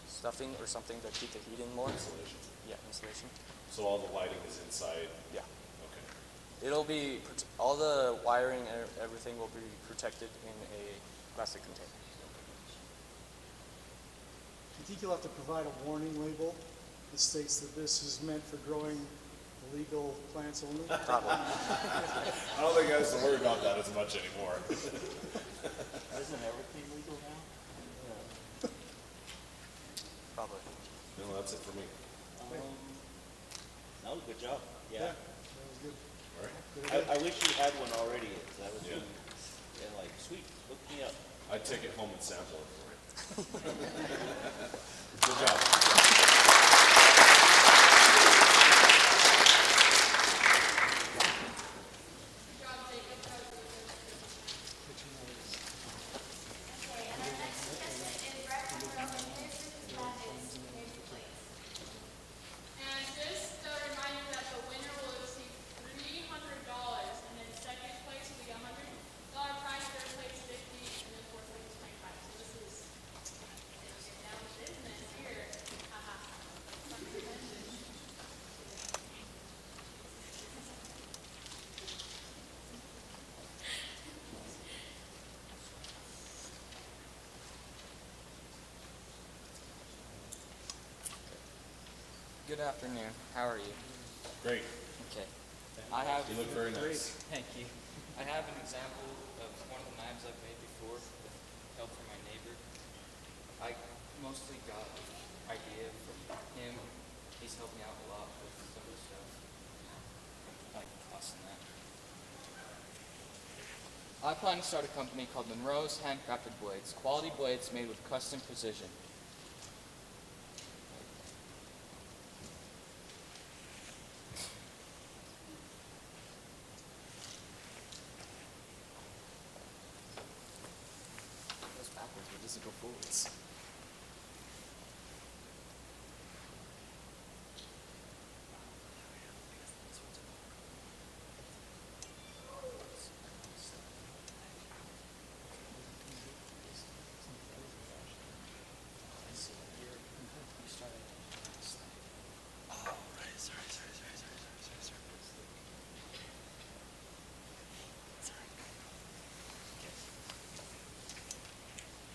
stuffing or something to keep the heat in more. Insulation. Yeah, insulation. So all the lighting is inside? Yeah. Okay. It'll be, all the wiring and everything will be protected in a plastic container. I think you'll have to provide a warning label that states that this is meant for growing illegal plants only. Probably. I don't think I have to worry about that as much anymore. isn't everything legal now? Probably. No, that's it for me. No, good job. Yeah, Yeah. that was good. All right. I wish you had one already, 'cause I was Yeah. like, sweet, look me up. I'd take it home and sample it for you. Good job. And just a reminder that the winner will receive $300, and then second place will be $100 prize, third place $50, and then fourth place $25. So this is getting down to business here. Haha. Good afternoon. How are you? Great. Okay. I have. You look very nice. Thank you. I have an example of one of the knives I've made before with help from my neighbor. I mostly got the idea from him. He's helped me out a lot with some of the stuff, like cost and that. I plan to start a company called Monroe's Handcrafted Blades. Quality blades made with custom precision. It goes backwards, but does it go forwards?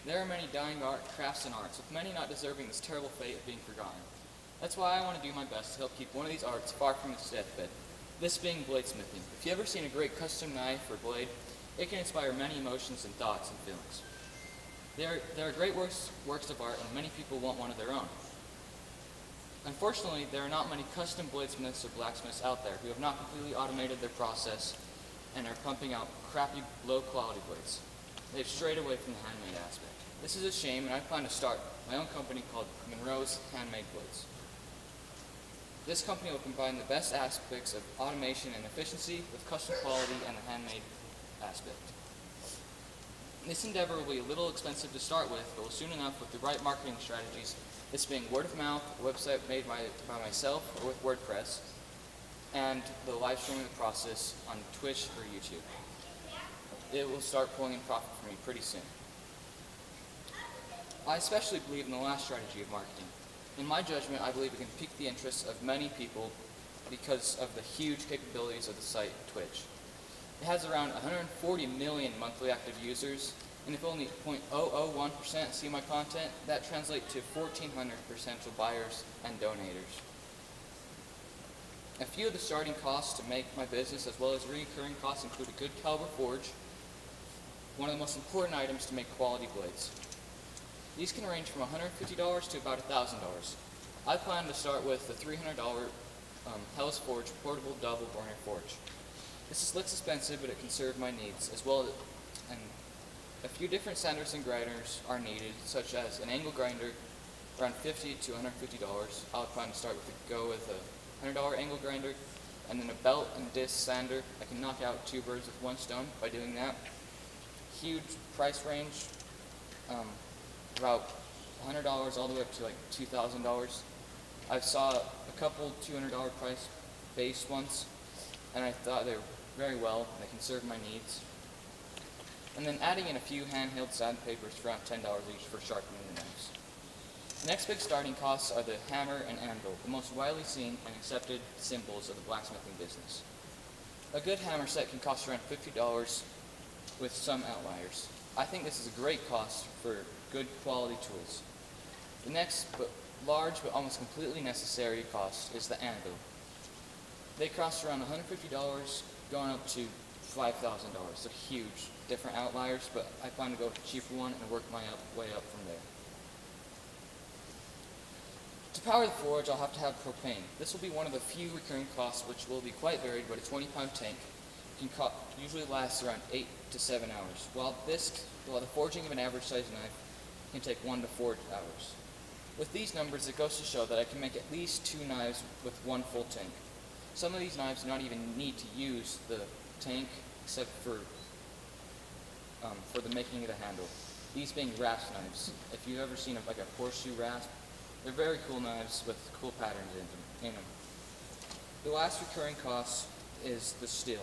There are many dying crafts and arts, with many not deserving this terrible fate of being forgotten. That's why I want to do my best to help keep one of these arts far from its deathbed, this being bladesmithing. If you've ever seen a great custom knife or blade, it can inspire many emotions and thoughts and feelings. There are great works of art, and many people want one of their own. Unfortunately, there are not many custom bladesmiths or blacksmiths out there who have not completely automated their process and are pumping out crappy, low-quality blades. They've strayed away from the handmade aspect. This is a shame, and I plan to start my own company called Monroe's Handmade Blades. This company will combine the best aspects of automation and efficiency with custom quality and the handmade aspect. This endeavor will be a little expensive to start with, but will soon enough with the right marketing strategies, this being word of mouth, a website made by myself or with WordPress, and the live streaming of the process on Twitch or YouTube. It will start pulling in profit for me pretty soon. I especially believe in the last strategy of marketing. In my judgment, I believe it can pique the interest of many people because of the huge capabilities of the site Twitch. It has around 140 million monthly active users, and if only 0.001% see my content, that translates to 1,400 potential buyers and donators. A few of the starting costs to make my business as well as recurring costs include a good caliber forge, one of the most important items to make quality blades. These can range from $150 to about $1,000. I plan to start with the $300 Hell's Forge portable double burner forge. This is less expensive, but it can serve my needs, as well as a few different sanders and grinders are needed, such as an angle grinder, around $50 to $150. I would plan to start with a $100 angle grinder, and then a belt and disc sander. I can knock out two birds with one stone by doing that. Huge price range, about $100 all the way up to like $2,000. I saw a couple $200 price base ones, and I thought they were very well, and they can serve my needs. And then adding in a few handheld sandpapers for around $10 each for sharpening the knives. The next big starting costs are the hammer and anvil, the most widely seen and accepted symbols of the blacksmithing business. A good hammer set can cost around $50 with some outliers. I think this is a great cost for good quality tools. The next but large but almost completely necessary cost is the anvil. They cost around $150 going up to $5,000. So huge, different outliers, but I plan to go with the cheaper one and work my way up from there. To power the forge, I'll have to have propane. This will be one of the few recurring costs which will be quite varied, but a 20-pound tank can usually last around 8 to 7 hours, while the forging of an average sized knife can take 1 to 4 hours. With these numbers, it goes to show that I can make at least 2 knives with one full tank. Some of these knives do not even need to use the tank except for the making of the handle. These being rasp knives. If you've ever seen like a horseshoe rasp, they're very cool knives with cool patterns in them. The last recurring cost is the steel.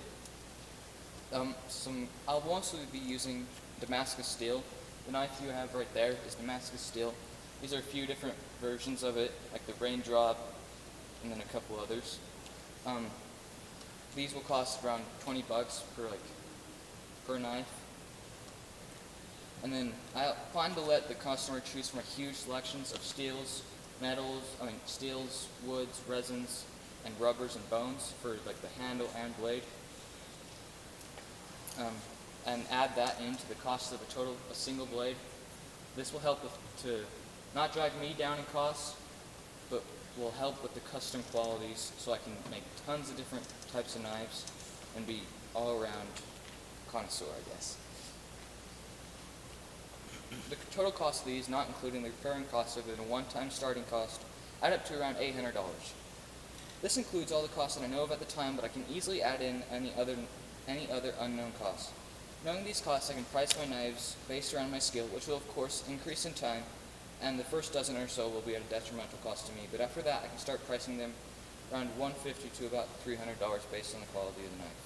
I'll mostly be using Damascus steel. The knife you have right there is Damascus steel. These are a few different versions of it, like the Raindrop, and then a couple others. These will cost around $20 per knife. And then I plan to let the customer choose from a huge selections of steels, woods, resins, and rubbers and bones for like the handle and blade. And add that into the cost of a single blade. This will help to not drive me down in costs, but will help with the custom qualities so I can make tons of different types of knives and be all around connoisseur, I guess. The total cost of these, not including the recurring costs of it and a one-time starting cost, add up to around $800. This includes all the costs that I know of at the time, but I can easily add in any other unknown costs. Knowing these costs, I can price my knives based around my skill, which will of course increase in time, and the first dozen or so will be at a detrimental cost to me, but after that I can start pricing them around $150 to about $300 based on the quality of the knife.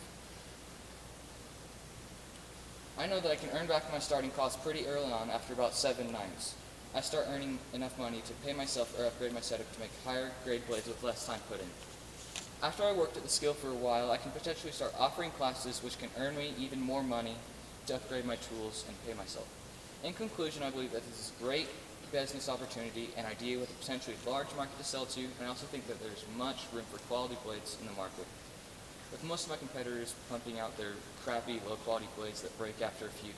I know that I can earn back my starting costs pretty early on after about 7 knives. I start earning enough money to pay myself or upgrade my setup to make higher grade blades with less time put in. After I worked at the skill for a while, I can potentially start offering classes which can earn me even more money to upgrade my tools and pay myself. In conclusion, I believe that this is a great business opportunity and idea with a potentially large market to sell to, and I also think that there's much room for quality blades in the market. With most of my competitors pumping out their crappy, low-quality blades that break after a few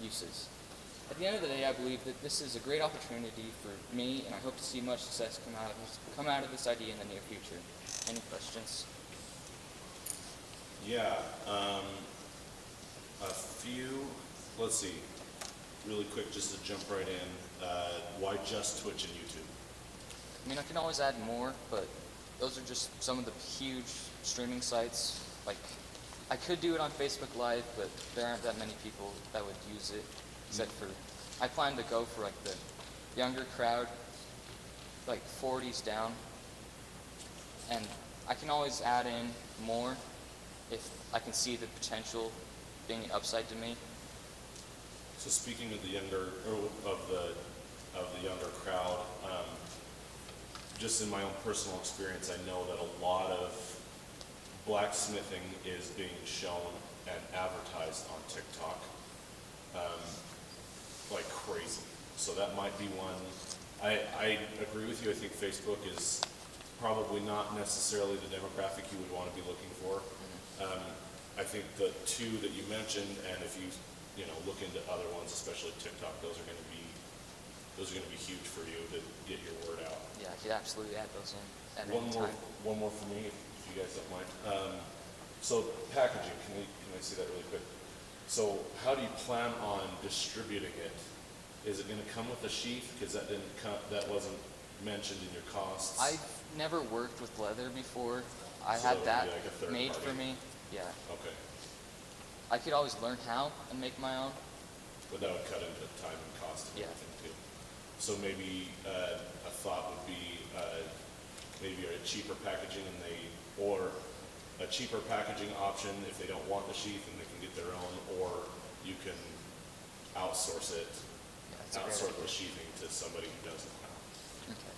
uses. At the end of the day, I believe that this is a great opportunity for me, and I hope to see much success come out of this idea in the near future. Any questions? Yeah, a few, let's see, really quick, just to jump right in, why just Twitch and YouTube? I mean, I can always add more, but those are just some of the huge streaming sites. Like, I could do it on Facebook Live, but there aren't that many people that would use it, except for, I plan to go for like the younger crowd, like 40s down, and I can always add in more if I can see the potential being an upside to me. So speaking of the younger, or of the younger crowd, just in my own personal experience, I know that a lot of blacksmithing is being shown and advertised on TikTok like crazy. So that might be one. I agree with you. I think Facebook is probably not necessarily the demographic you would want to be looking for. I think the two that you mentioned, and if you look into other ones, especially TikTok, those are going to be huge for you to get your word out. Yeah, I could absolutely add those in at One any more, time. one more for me, if you guys don't mind. So packaging, can I see that really quick? So how do you plan on distributing it? Is it going to come with a sheath? Because that wasn't mentioned in your costs. I've never worked with leather before. I So had it'd that be like a third made party. for me. Yeah. Okay, I could always learn how and make my own. but that would cut into time and cost and Yeah. everything too. So maybe a thought would be maybe a cheaper packaging or a cheaper packaging option if they don't want the sheath and they can get their own, or you can outsource it, Yeah, that's a great outsource idea. the sheathing to somebody who doesn't know. Okay.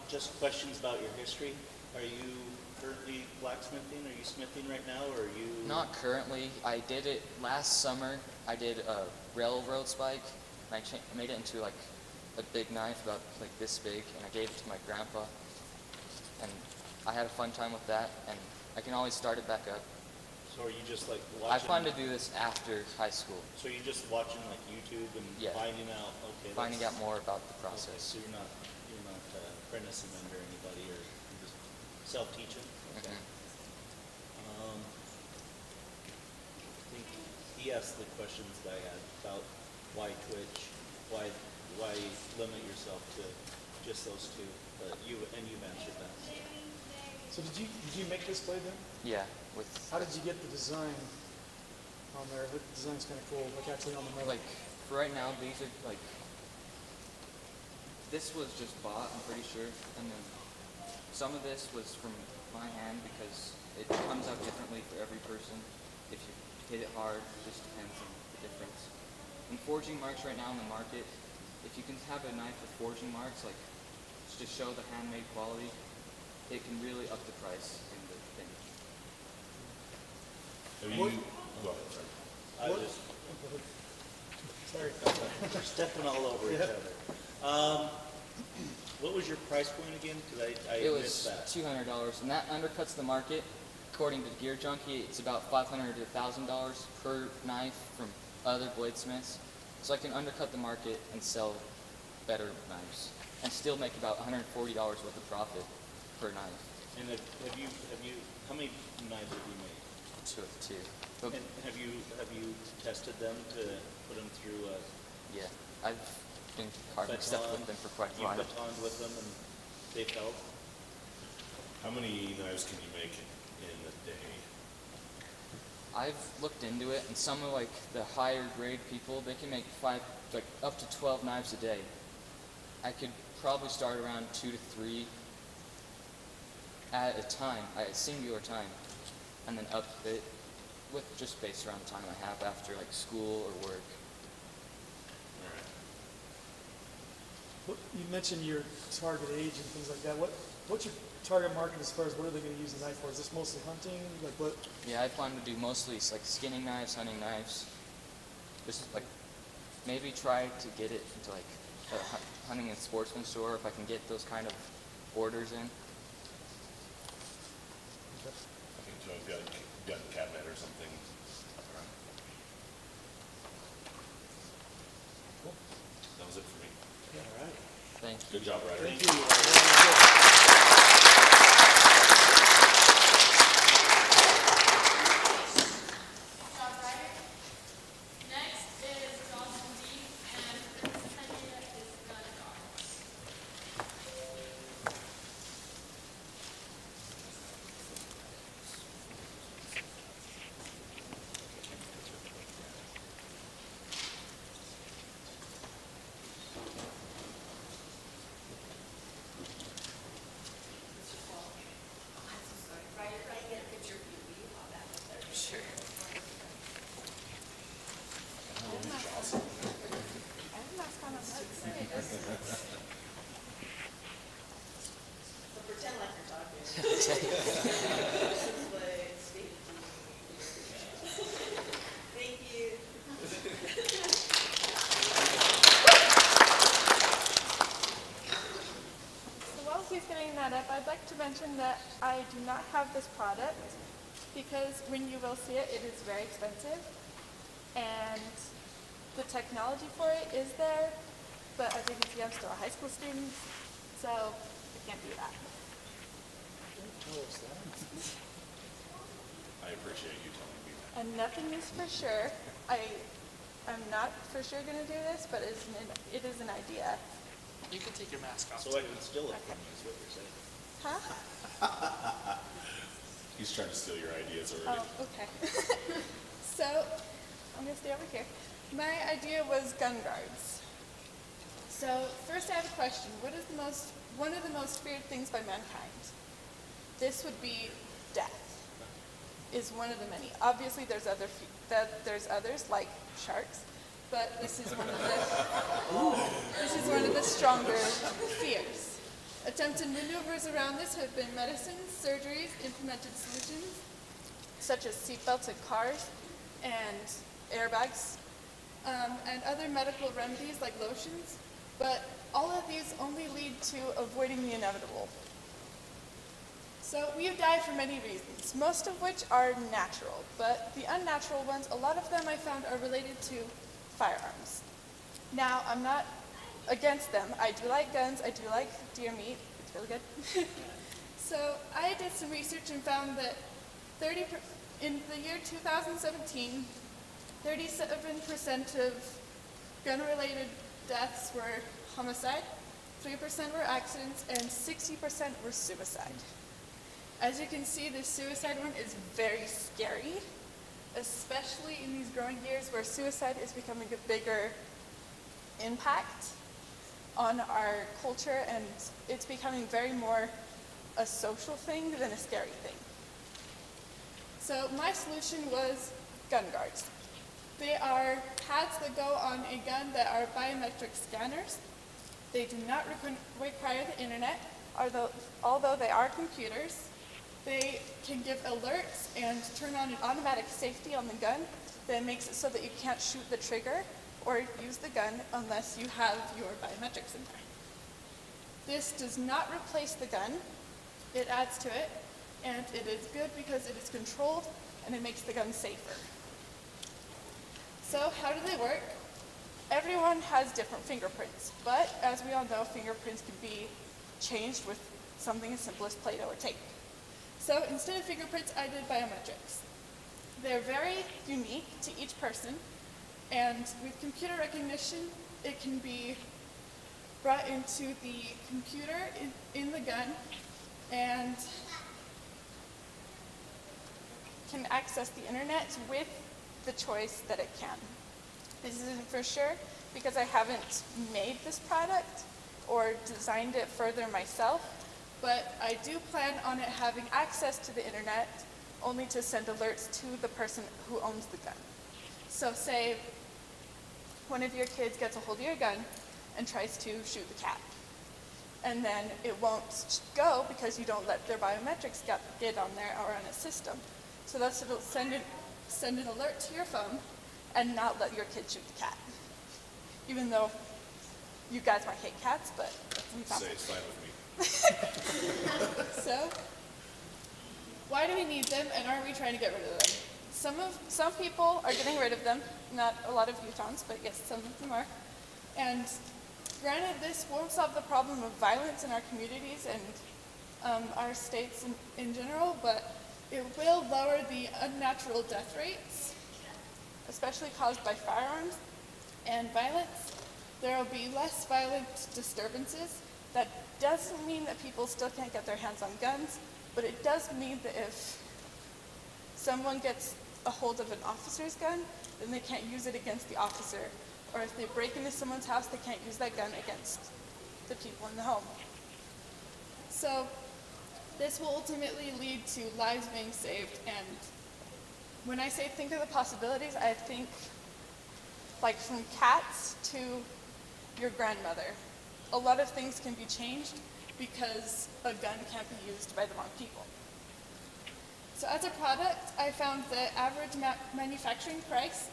Just questions about your history. Are you currently blacksmithing? Are you smithing right now, or are you? Not currently. I did it last summer. I did a railroad spike, and I made it into like a big knife about like this big, and I gave it to my grandpa. And I had a fun time with that, and I can always start it back up. So are you just like I watching? plan to do this after high school, So you're just watching like YouTube and Yeah. finding out? Okay. finding out more about the Okay, process. so you're not apprenticing under anybody, or you're just self-teaching? Okay. Mhm. I think he asked the questions that I had about why Twitch, why limit yourself to just those two, but you've answered that. So did you make this blade then? Yeah, with How did you get the design on there? The design's kind of cool, like actually on the metal. like for right now, these are like this was just bought, I'm pretty sure, and then some of this was from my hand because it comes out differently for every person. If you hit it hard, it just depends on the difference. And forging marks right now in the market, if you can have a knife with forging marks, like to show the handmade quality, it can really up the price in the finish. Have What- you, go ahead, sorry. I What- just, Sorry. we're stepping all over each Yeah. other. What was your price point again? Because I It missed was that. $200, and that undercuts the market. According to Gear Junkie, it's about $500 to $1,000 per knife from other bladesmiths. So I can undercut the market and sell better knives, and still make about $140 worth of profit per knife. And have you, how many knives have you made? Two. But And have you tested them to put them through a yeah, I've been carving stuff with them for quite a You while. batoned with them and they've held? How many knives can you make in a day? I've looked into it, and some of like the higher grade people, they can make up to 12 knives a day. I could probably start around 2 to 3 at a time, at a singular time, and then up it with just based around the time I have after like school or work. What, you mentioned your target age and things like that. What's your target market as far as what are they going to use the knife for? Is this mostly hunting? Like what? Yeah, I plan to do mostly like skinning knives, hunting knives. Just like maybe try to get it into like a hunting and sportsman store if I can get those kind of orders in. I think Joe's got a gun cabinet or something. Cool. That was it for me. All right. Thank you. Good job, Ryder. Thank you. Job Ryder. Next is Johnson D, and this idea is gun guards. Pretend like you're talking. Thank you. So while he's getting that up, I'd like to mention that I do not have this product because when you will see it, it is very expensive. And the technology for it is there, but as you can see, I'm still a high school student, so I can't do that. I appreciate you telling me that. And nothing is for sure. I'm not for sure going to do this, but it is an idea. You can take your mask off. So I can steal it from you, is what you're saying. Huh? He's trying to steal your ideas already. Oh, okay. So, I'm going to stay over here. My idea was gun guards. So, first I have a question. What is one of the most feared things by mankind? This would be death, is one of the many. Obviously, there's others like sharks, but this is one of the stronger fears. Attempted maneuvers around this have been medicines, surgeries, implemented solutions, such as seatbelts in cars and airbags, and other medical remedies like lotions, but all of these only lead to avoiding the inevitable. So we have died for many reasons, most of which are natural, but the unnatural ones, a lot of them I found are related to firearms. Now, I'm not against them. I do like guns, I do like deer meat, it's really good. So I did some research and found that in the year 2017, 37% of gun-related deaths were homicide, 3% were accidents, and 60% were suicide. As you can see, the suicide one is very scary, especially in these growing years where suicide is becoming a bigger impact on our culture, and it's becoming very more a social thing than a scary thing. So my solution was gun guards. They are pads that go on a gun that are biometric scanners. They do not require the internet, although they are computers. They can give alerts and turn on an automatic safety on the gun that makes it so that you can't shoot the trigger or use the gun unless you have your biometrics in there. This does not replace the gun, it adds to it, and it is good because it is controlled and it makes the gun safer. So how do they work? Everyone has different fingerprints, but as we all know, fingerprints can be changed with something as simple as Play-Doh or tape. So instead of fingerprints, I did biometrics. They're very unique to each person, and with computer recognition, it can be brought into the computer in the gun and can access the internet with the choice that it can. This isn't for sure because I haven't made this product or designed it further myself, but I do plan on it having access to the internet only to send alerts to the person who owns the gun. So say one of your kids gets a hold of your gun and tries to shoot the cat. and then it won't go because you don't let their biometrics get on there or on a system. So that's it'll send an alert to your phone and not let your kid shoot the cat. Even though you guys might hate cats, but that's an example. Say it's fine with me. So, why do we need them, and are we trying to get rid of them? Some people are getting rid of them, not a lot of Utahns, but yes, some of them are. And granted, this won't solve the problem of violence in our communities and our states in general, but it will lower the unnatural death rates, especially caused by firearms and violence. There will be less violent disturbances. That doesn't mean that people still can't get their hands on guns, but it does mean that if someone gets a hold of an officer's gun, then they can't use it against the officer. Or if they break into someone's house, they can't use that gun against the people in the home. So this will ultimately lead to lives being saved. And when I say think of the possibilities, I think like from cats to your grandmother. A lot of things can be changed because a gun can't be used by the wrong people. So as a product, I found the average manufacturing price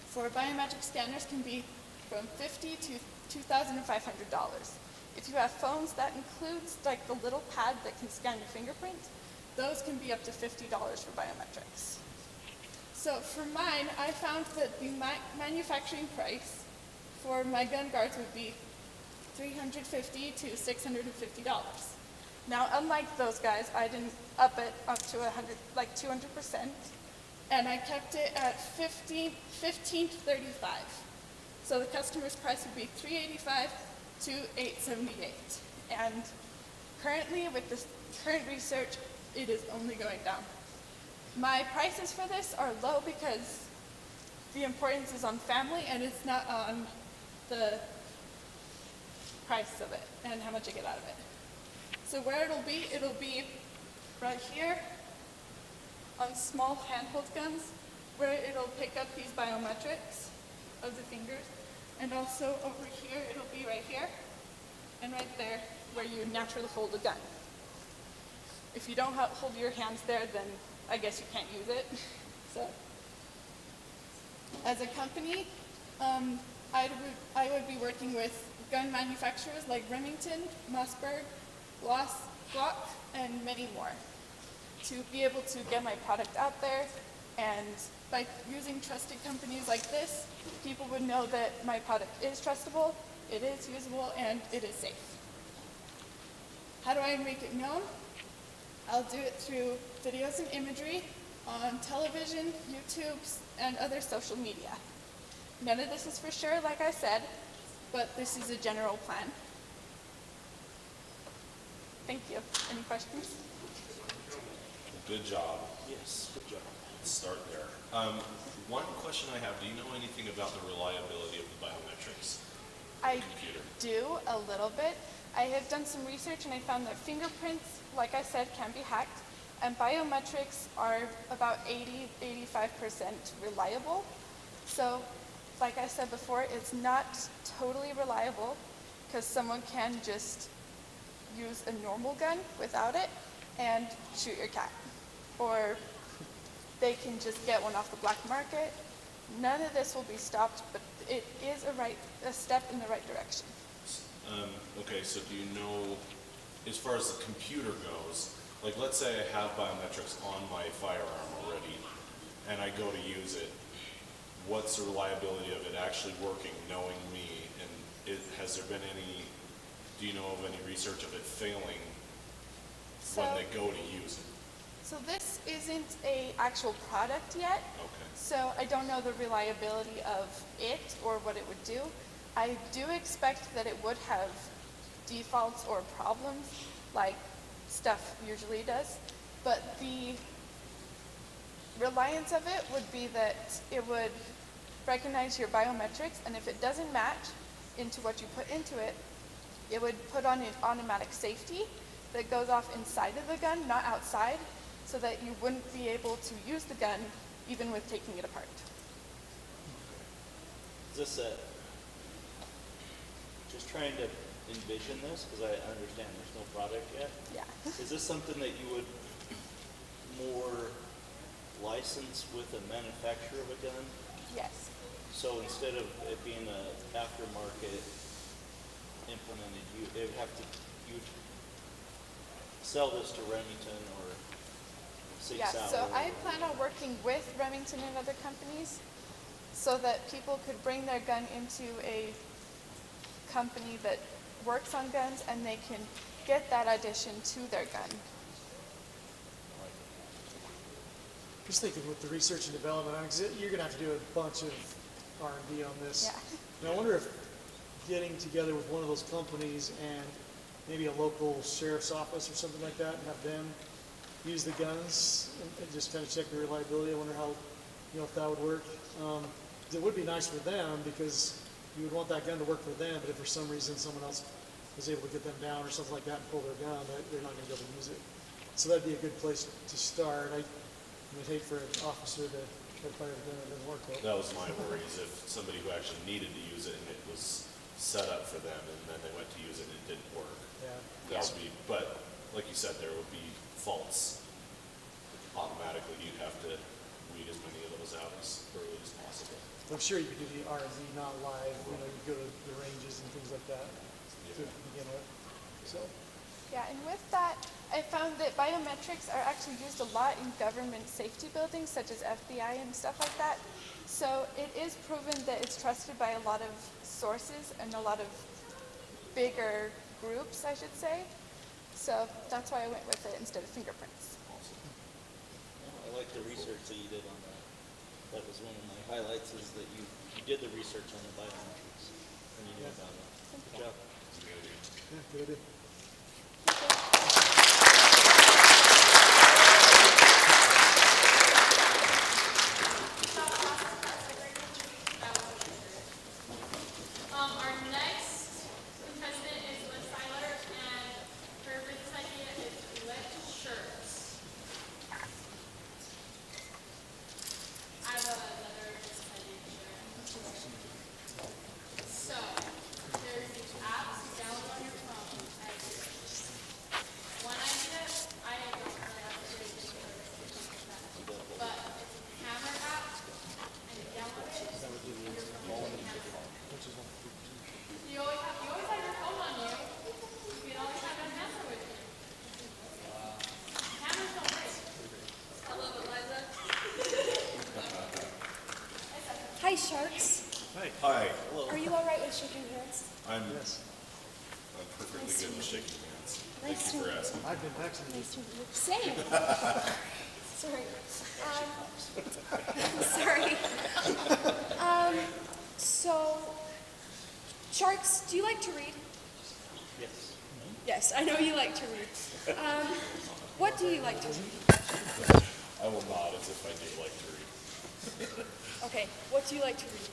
for biometric scanners can be from $50 to $2,500. If you have phones, that includes like the little pad that can scan your fingerprint. Those can be up to $50 for biometrics. So for mine, I found that the manufacturing price for my gun guards would be $350 to $650. Now, unlike those guys, I didn't up it up to 200%, and I kept it at $15 to $35. So the customer's price would be $385 to $878. And currently, with this current research, it is only going down. My prices for this are low because the importance is on family and it's not on the price of it and how much I get out of it. So where it'll be right here on small handheld guns, where it'll pick up these biometrics of the fingers, and also over here, it'll be right here, and right there, where you naturally hold a gun. If you don't hold your hands there, then I guess you can't use it. So, as a company, I would be working with gun manufacturers like Remington, Mossberg, Glock, and many more to be able to get my product out there. And by using trusted companies like this, people would know that my product is trustable, it is usable, and it is safe. How do I make it known? I'll do it through videos and imagery on television, YouTube, and other social media. None of this is for sure, like I said, but this is a general plan. Thank you. Any questions? Good job. Yes, good job. Let's start there. One question I have, do you know anything about the reliability of the biometrics? I Computer. do a little bit. I have done some research and I found that fingerprints, like I said, can be hacked, and biometrics are about 80–85% reliable. So, like I said before, it's not totally reliable because someone can just use a normal gun without it and shoot your cat. Or they can just get one off the black market. None of this will be stopped, but it is a step in the right direction. Okay, so do you know, as far as the computer goes, like let's say I have biometrics on my firearm already, and I go to use it, what's the reliability of it actually working, knowing me, and has there been any, do you know of any research of it failing when they go to use it? So this isn't an actual product yet. Okay. So I don't know the reliability of it or what it would do. I do expect that it would have defaults or problems like stuff usually does, but the reliance of it would be that it would recognize your biometrics, and if it doesn't match into what you put into it, it would put on an automatic safety that goes off inside of the gun, not outside, so that you wouldn't be able to use the gun even with taking it apart. Is this just trying to envision this? Because I understand there's no product yet. Yeah. Is this something that you would more license with a manufacturer of a gun? Yes. So instead of it being a aftermarket implemented, you'd sell this to Remington or Sig Yeah, Sauer? so I plan on working with Remington and other companies so that people could bring their gun into a company that works on guns and they can get that addition to their gun. Just thinking with the research and development, I mean, 'cause you're gonna have to do a bunch of R&D on this. Yeah. And I wonder if getting together with one of those companies and maybe a local sheriff's office or something like that and have them use the guns and just kind of check the reliability. I wonder how, if that would work. It would be nice for them because you would want that gun to work for them, but if for some reason someone else was able to get them down or something like that and pull their gun, they're not gonna be able to use it. So that'd be a good place to start. I would hate for an officer to try to fire a gun that doesn't work well. That was my worry, is if somebody who actually needed to use it and it was set up for them and then they went to use it and it didn't work. Yeah. That would be, but like you said, there would be faults. Automatically, you'd have to weed as many of those out as early as possible. I'm sure you could do the R&D not live, you go to the ranges and things like that to begin with. So, Yeah, and with that, I found that biometrics are actually used a lot in government safety buildings, such as FBI and stuff like that. So it is proven that it's trusted by a lot of sources and a lot of bigger groups, I should say. So that's why I went with it instead of fingerprints. I like the research that you did on that. That was one of my highlights, is that you did the research on the biometrics and you knew about it. Good job. yeah, good idea. Our next contestant is Liz Seiler, and her business idea is lit shirts. I have another business idea to share. So, there's these apps you download on your phone. One idea, I don't really have to do anything for this, but it's a camera app, and you download it, and your phone camera. You always have your phone on you. You can always have a camera with you. Cameras don't break. Hello, Eliza. Hi, Sharks. Hi, Are you all right with shaking hands? I'm Yes, perfectly good with shaking hands. Thank Nice you to for meet you. asking. I've been vaccinated. Nice to meet you. Same. Sorry. Sorry. So, Sharks, do you like to read? Yes. Yes, I know you like to read. What do you like to read? I will nod as if I do like to read. Okay, what do you like to read?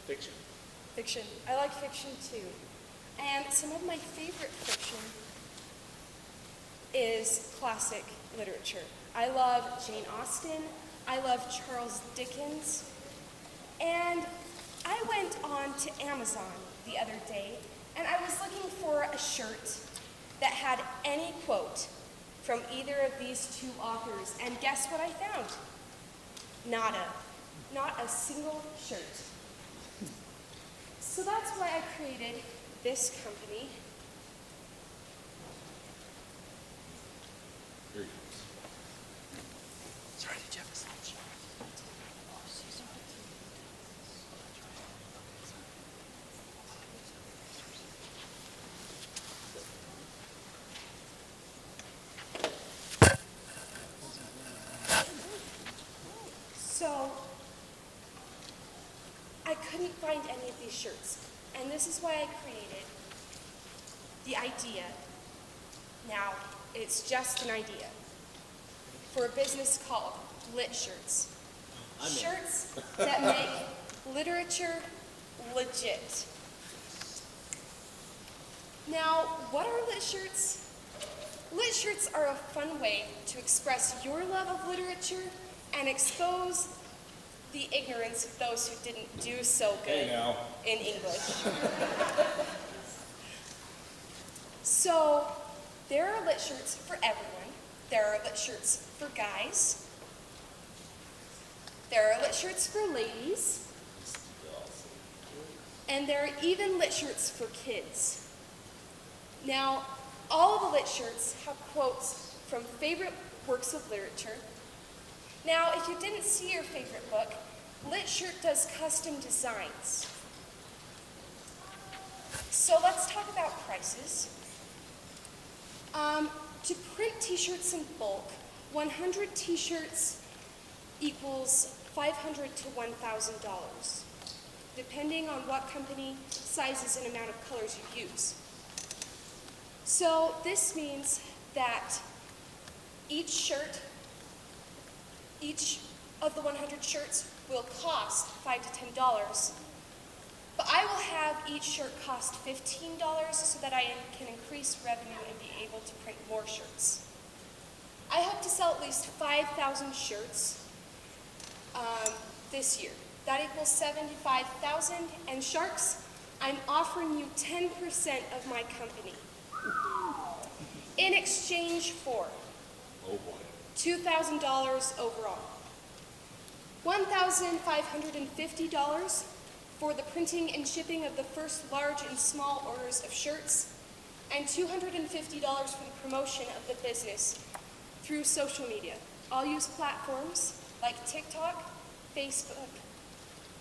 Fiction. Fiction. I like fiction too. And some of my favorite fiction is classic literature. I love Jane Austen. I love Charles Dickens. And I went on to Amazon the other day and I was looking for a shirt that had any quote from either of these two authors. And guess what I found? Nada. Not a single shirt. So that's why I created this company. Here he comes. Sorry, did you have a slide? So I couldn't find any of these shirts. And this is why I created the idea. Now, it's just an idea for a business called Lit Shirts. Shirts that make literature legit. Now, what are lit shirts? Lit shirts are a fun way to express your love of literature and expose the ignorance of those who didn't do so good Hey now. in English. So there are lit shirts for everyone. There are lit shirts for guys. There are lit shirts for ladies. And there are even lit shirts for kids. Now, all of the lit shirts have quotes from favorite works of literature. Now, if you didn't see your favorite book, Lit Shirt does custom designs. So let's talk about prices. To print t-shirts in bulk, 100 t-shirts equals $500 to $1,000, depending on what company, sizes, and amount of colors you use. So this means that each of the 100 shirts will cost $5 to $10, but I will have each shirt cost $15 so that I can increase revenue and be able to print more shirts. I hope to sell at least 5,000 shirts this year. That equals 75,000, and Sharks, I'm offering you 10% of my company in exchange for $2,000 overall, $1,550 for the printing and shipping of the first large and small orders of shirts, and $250 for the promotion of the business through social media. I'll use platforms like TikTok, Facebook,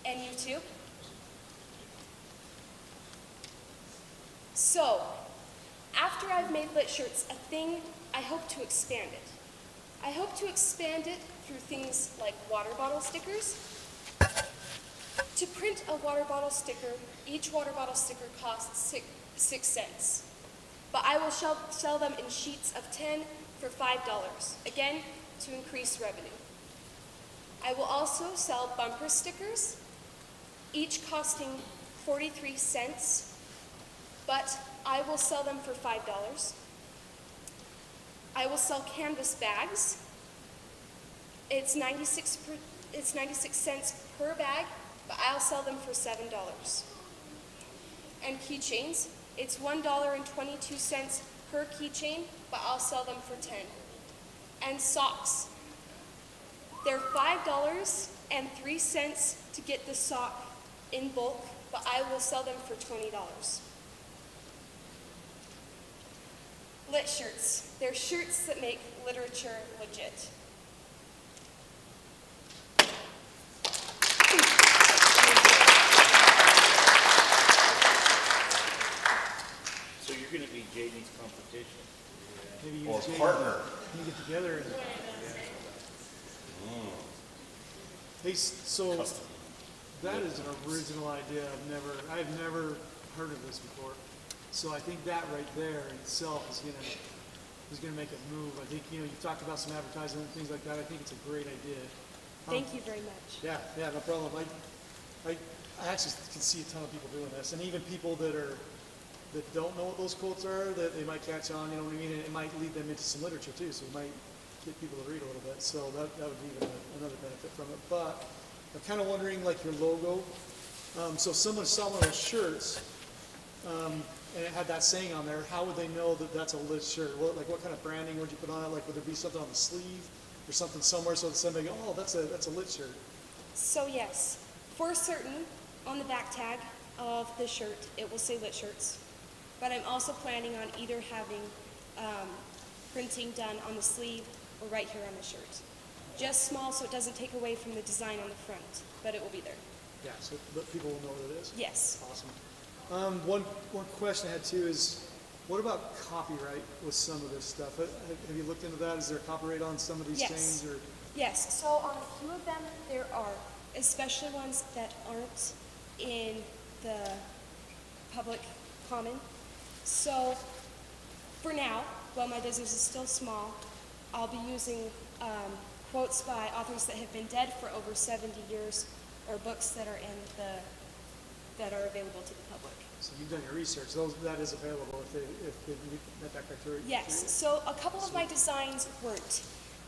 and YouTube. So, after I've made lit shirts a thing, I hope to expand it. I hope to expand it through things like water bottle stickers. To print a water bottle sticker, each water bottle sticker costs 6 cents. But I will sell them in sheets of 10 for $5, again, to increase revenue. I will also sell bumper stickers, each costing 43 cents, but I will sell them for $5. I will sell canvas bags. It's 96 cents per bag, but I'll sell them for $7. And keychains, it's $1.22 per keychain, but I'll sell them for $10. And socks, they're $5.03 to get the sock in bulk, but I will sell them for $20. Lit shirts, they're shirts that make literature legit. So you're gonna be Jaden's competition. Maybe you Or and Jay partner. can get together and. Hey, so that is an original idea. I've never heard of this before. So I think that right there in itself is gonna make it move. I think, you talked about some advertising and things like that. I think it's a great idea. Thank you very much. Yeah, no problem. I actually can see a ton of people doing this, and even people that don't know what those quotes are, that they might catch on, you know what I mean? And it might lead them into some literature too, so it might get people to read a little bit. So that would be even another benefit from it. But I'm kind of wondering, like your logo. So someone saw one of those shirts, and it had that saying on there. How would they know that that's a lit shirt? What kind of branding would you put on it? Like, would there be something on the sleeve or something somewhere so that somebody go, oh, that's a lit shirt? So yes, for certain, on the back tag of the shirt, it will say lit shirts. But I'm also planning on either having printing done on the sleeve or right here on the shirt. Just small so it doesn't take away from the design on the front, but it will be there. Yeah, so but people will know what it is? Yes. Awesome. One question I had too is, what about copyright with some of this stuff? Have you looked into that? Is there copyright on some of these things? Or? Yes, so on a few of them there are, especially ones that aren't in the public common. So for now, while my business is still small, I'll be using quotes by authors that have been dead for over 70 years, or books that are that are available to the public. So you've done your research. That is available if they met that criteria. Yes. So a couple of my designs weren't,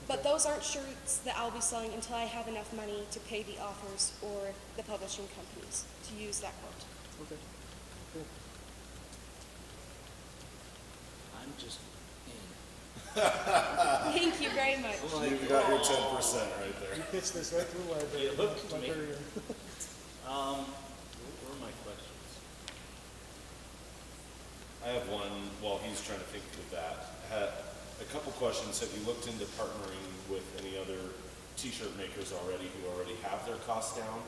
but those aren't shirts that I'll be selling until I have enough money to pay the authors or the publishing companies to use that quote. Okay. Cool. just Thank you very much. You've got your 10% right there. You pitched this right to the library. You hooked me. librarian. What were my questions? I have one while he's trying to think of that. I had a couple questions. Have you looked into partnering with any other t-shirt makers already who already have their costs down?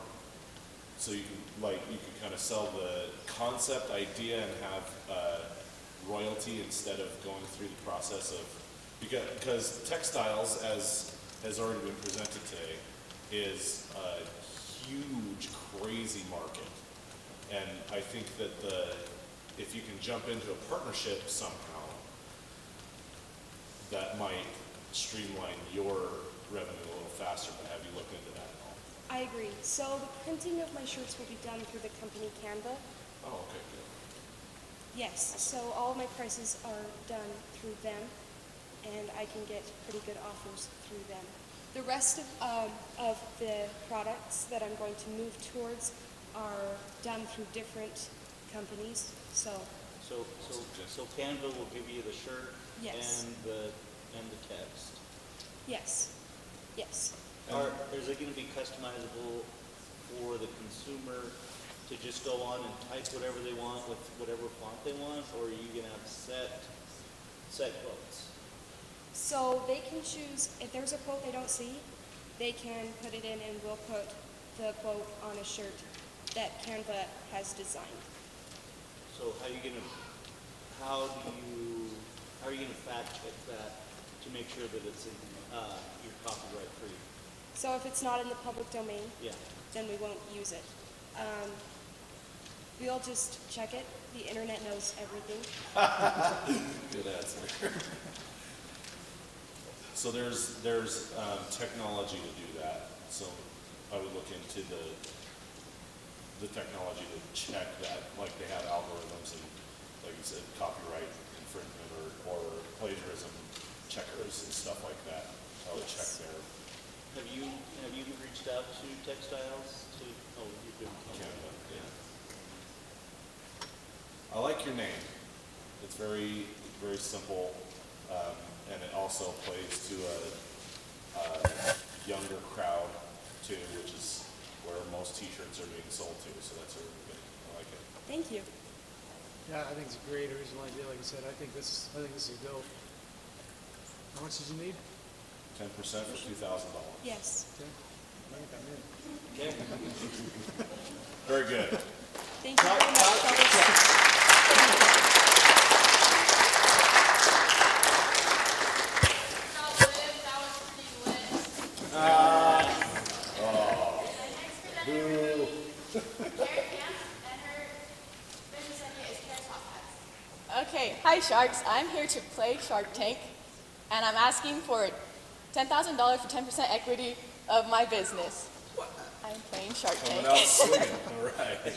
So you can kind of sell the concept idea and have royalty instead of going through the process of, because textiles, as has already been presented today, is a huge, crazy market. And I think that if you can jump into a partnership somehow, that might streamline your revenue a little faster, but have you looked into that at all? I agree. So the printing of my shirts will be done through the company Canva. Oh, okay, good. Yes, so all of my prices are done through them, and I can get pretty good offers through them. The rest of the products that I'm going to move towards are done through different companies. So So Canva will give you the shirt Yes. and the text. yes, yes. Is it going to be customizable for the consumer to just go on and type whatever they want with whatever font they want, or are you going to have set quotes? So they can choose, if there's a quote they don't see, they can put it in and we'll put the quote on a shirt that Canva has designed. So how are you going to fact check that to make sure that it's you're copyright free? So if it's not in the public domain, Yeah. then we won't use it. We'll just check it. The internet knows everything. Good answer. So there's technology to do that. So I would look into the technology to check that, like they have algorithms and, like you said, copyright infringement or plagiarism checkers and stuff like that. I would check there. Have you reached out to textiles to? Oh, you're doing Canada, yeah. I like your name. It's very, very simple, and it also plays to a younger crowd too, which is where most T-shirts are being sold to. So that's really good. I like it. Thank you. Yeah, I think it's a great original idea. Like I said, I think this is a go. How much did you need? 10% for $2,000. Yes. Okay. I think I'm in. Okay. Very good. Thank you very much. That was pretty lit. Okay, hi Sharks. I'm here to play Shark Tank, and I'm asking for $10,000 for 10% equity of my business. I'm playing Shark Tank. Coming out swinging. All right.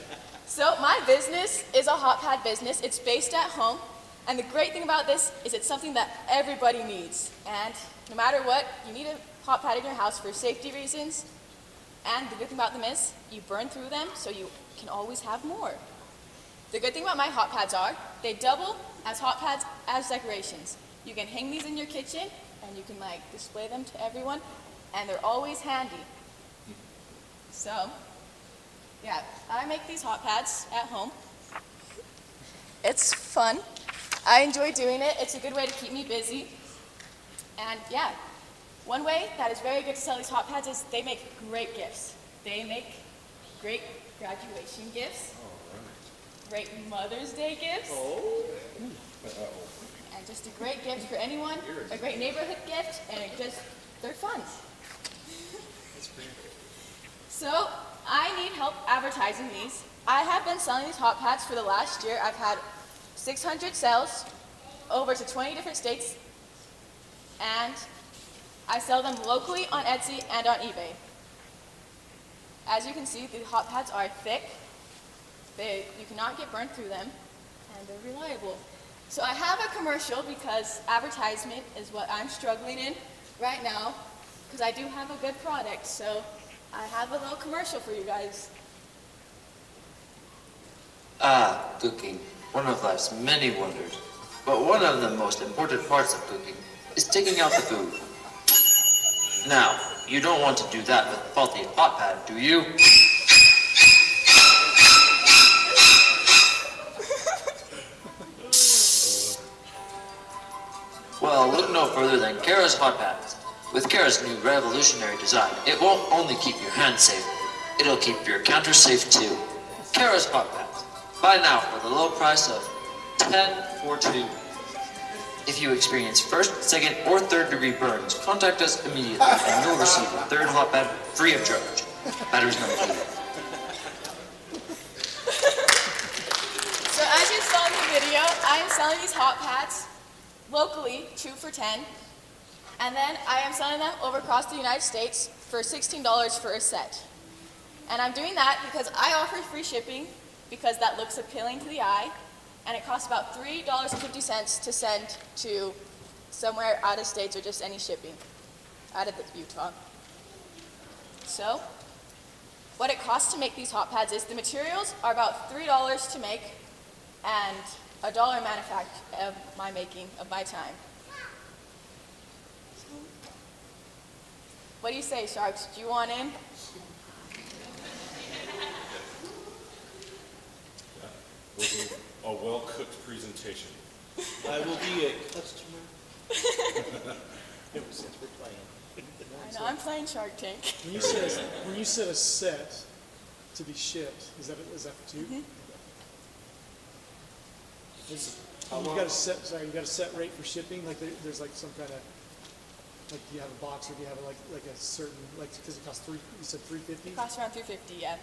So my business is a hot pad business. It's based at home, and the great thing about this is it's something that everybody needs. And no matter what, you need a hot pad in your house for safety reasons. And the good thing about them is you burn through them, so you can always have more. The good thing about my hot pads are they double as hot pads as decorations. You can hang these in your kitchen, and you can display them to everyone, and they're always handy. So, yeah, I make these hot pads at home. It's fun. I enjoy doing it. It's a good way to keep me busy. And yeah, one way that is very good to sell these hot pads is they make great gifts. They make great graduation gifts, great Mother's Day gifts, and just a great gift for anyone, a great neighborhood gift, and they're fun. So, I need help advertising these. I have been selling these hot pads for the last year. I've had 600 sales over to 20 different states, and I sell them locally on Etsy and on eBay. As you can see, the hot pads are thick. You cannot get burnt through them, and they're reliable. So I have a commercial because advertisement is what I'm struggling in right now, because I do have a good product. So I have a little commercial for you guys. Cooking, one of life's many wonders. But one of the most important parts of cooking is taking out the food. Now, you don't want to do that with a faulty hot pad, do you? Well, look no further than Kara's hot pads. With Kara's new revolutionary design, it won't only keep your hands safe, it'll keep your counter safe too. Kara's hot pads. Buy now for the low price of $10 for 2. If you experience first, second, or third degree burns, contact us immediately and you'll receive a third hot pad free of charge. Batteries not included. So as you saw in the video, I am selling these hot pads locally, 2 for 10. And then I am selling them over across the United States for $16 for a set. And I'm doing that because I offer free shipping because that looks appealing to the eye. And it costs about $3.50 to send to somewhere out of states or just any shipping out of Utah. So what it costs to make these hot pads is the materials are about $3 to make and $1 manufacture of my making of my time. What do you say, Sharks? Do you want in? Was a well-cooked presentation. I will be a customer. Ever since we're playing. I know, I'm playing Shark Tank. When you said a set to be shipped, is that for 2? Mm-hmm. You got a set rate for shipping? Like there's like some kind of, like do you have a box or do you have like a certain, like, because it costs you said $3.50? It costs around $3.50, yeah.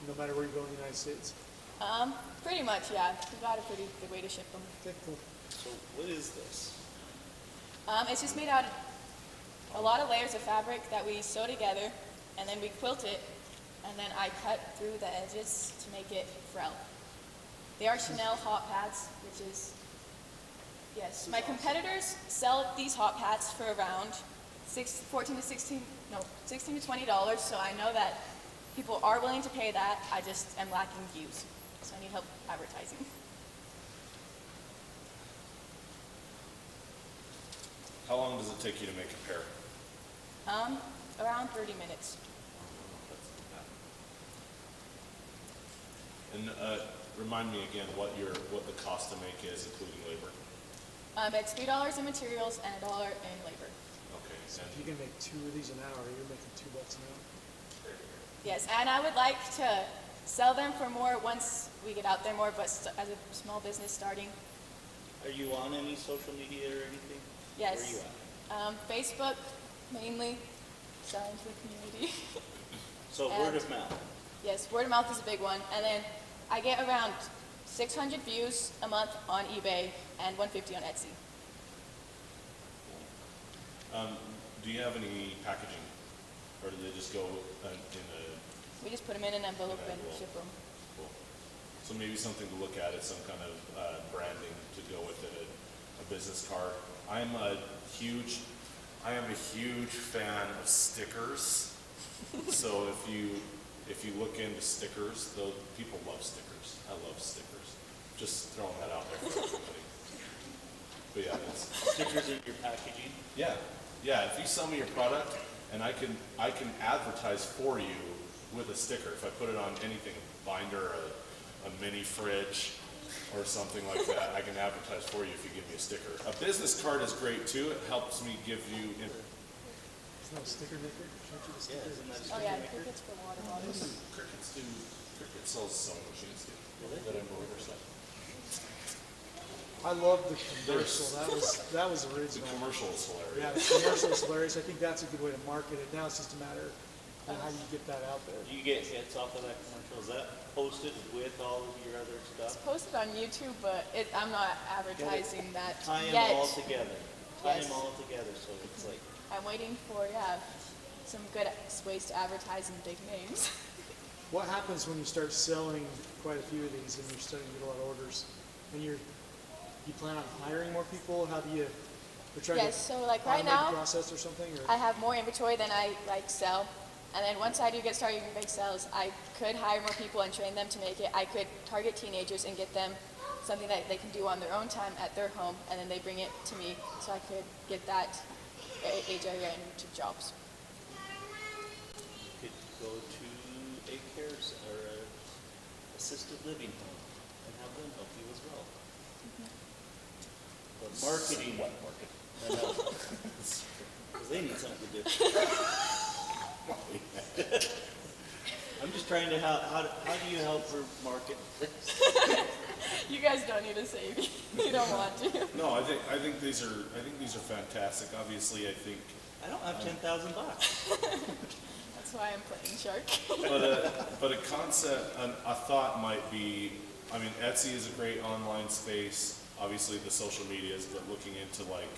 No matter where you go in the United States? Pretty much, yeah. We've got a pretty good way to ship them. Okay, cool. So what is this? It's just made out of a lot of layers of fabric that we sew together, and then we quilt it, and then I cut through the edges to make it frill. They are Chanel hot pads, which is, yes. My competitors sell these hot pads for around $16 to $20, so I know that people are willing to pay that. I just am lacking views, so I need help advertising. How long does it take you to make a pair? Around 30 minutes. And remind me again what the cost to make is, including labor. It's $3 in materials and $1 in labor. Okay. So if you can make 2 of these an hour, you're making $2 an hour. Yes, and I would like to sell them for more once we get out there more, but as a small business starting. Are you on any social media or anything? Yes. Where are you at? Facebook, mainly, selling to the community. So And- word of mouth. Yes, word of mouth is a big one. And then I get around 600 views a month on eBay and 150 on Etsy. Do you have any packaging, or do they just go in a? We just put them in an envelope and envelope. ship them. Cool. So maybe something to look at is some kind of branding to go with it, a business card. I am a huge fan of stickers. So if you look into stickers, though, people love stickers. I love stickers. Just throwing that out there for everybody. But yeah, Stickers in your packaging. yeah. If you sell me your product, and I can advertise for you with a sticker. If I put it on anything, a binder, a mini fridge, or something like that, I can advertise for you if you give me a sticker. A business card is great too. It helps me give you. Isn't that a sticker maker? Can't you just Yeah, sticker isn't that Oh yeah, crickets for water bottles. Cricket sells sewing machines too. That embroider stuff. I love the commercial. That was The original. commercial is hilarious. Yeah, the commercial is hilarious. I think that's a good way to market it. Now it's just a matter of how you get that out there. Do you get hits off of that commercial? Is that posted with all of your other It's stuff? posted on YouTube, but I'm not advertising that Tie them yet. all together. Tie Yes. them all together, so it's like. I'm waiting for, some good ways to advertise in big names. What happens when you start selling quite a few of these and you're starting to get a lot of orders? And you plan on hiring more people? How do you, or try Yes, to so like right automate now, the process or something? Or? I have more inventory than I sell. And then once I do get started in big sales, I could hire more people and train them to make it. I could target teenagers and get them something that they can do on their own time at their home, and then they bring it to me so I could get that age area into jobs. You could go to a care or a assisted living home and have them help you as well. But marketing. What market? I know. Because they need something to do. I'm just trying to, how do you help for market? You guys don't need to save me. You don't want to. No, I think these are fantastic. Obviously, I think, I don't have $10,000. That's why I'm playing Shark. but a concept, a thought might be, I mean, Etsy is a great online space. Obviously, the social medias, but looking into like,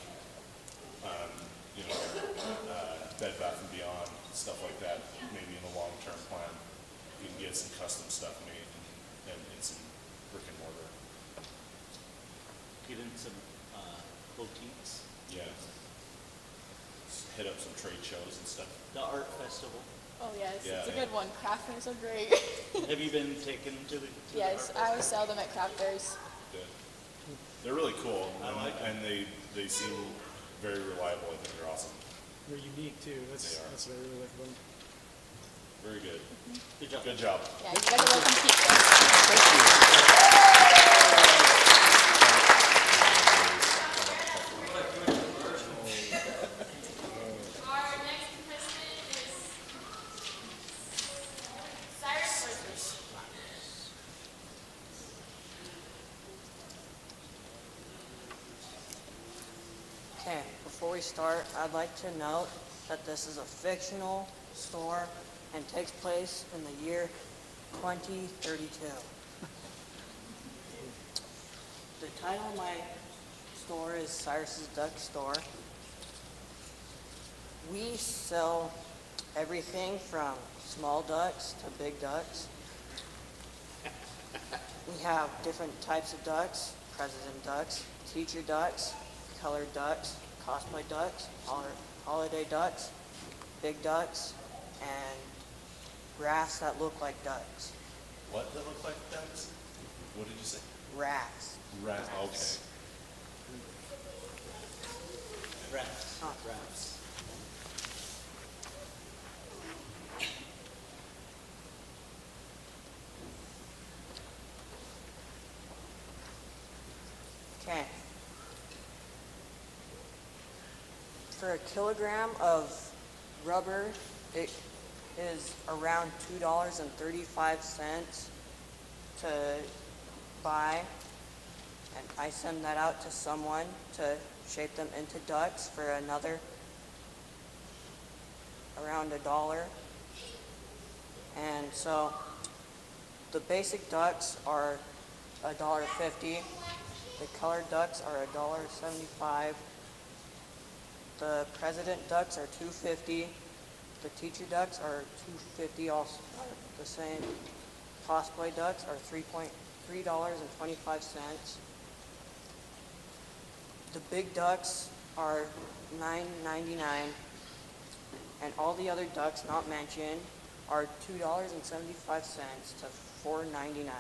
Bed Bath and Beyond, stuff like that. Maybe in the long-term plan, you can get some custom stuff made and some brick and mortar. Get in some boutiques. Yeah. Hit up some trade shows and stuff. The art festival. Oh yes, Yeah, it's a yeah. good one. Craft fairs are great. Have you been taken to the Yes, art I always sell them at craft fairs. Good. They're really cool, I like and they seem very reliable. I think they're awesome. They're unique too. They are. That's what I really like about them. Very good. Good job. Good job. Yeah, you guys are welcome to keep them. Our next contestant is Cyrus Wizards. Okay, before we start, I'd like to note that this is a fictional store and takes place in the year 2032. The title of my store is Cyrus's Duck Store. We sell everything from small ducks to big ducks. We have different types of ducks: president ducks, teacher ducks, colored ducks, cosplay ducks, holiday ducks, big ducks, and rafts that look like ducks. What that look like ducks? What did you say? Rafts. Okay. Rafts. Huh. Rafts. Okay. For a kilogram of rubber, it is around $2.35 to buy, and I send that out to someone to shape them into ducks for another around $1. And so the basic ducks are $1.50. The colored ducks are $1.75. The president ducks are $2.50. The teacher ducks are $2.50 also, the same. Cosplay ducks are $3.25. The big ducks are $9.99, and all the other ducks not mentioned are $2.75 to $4.99.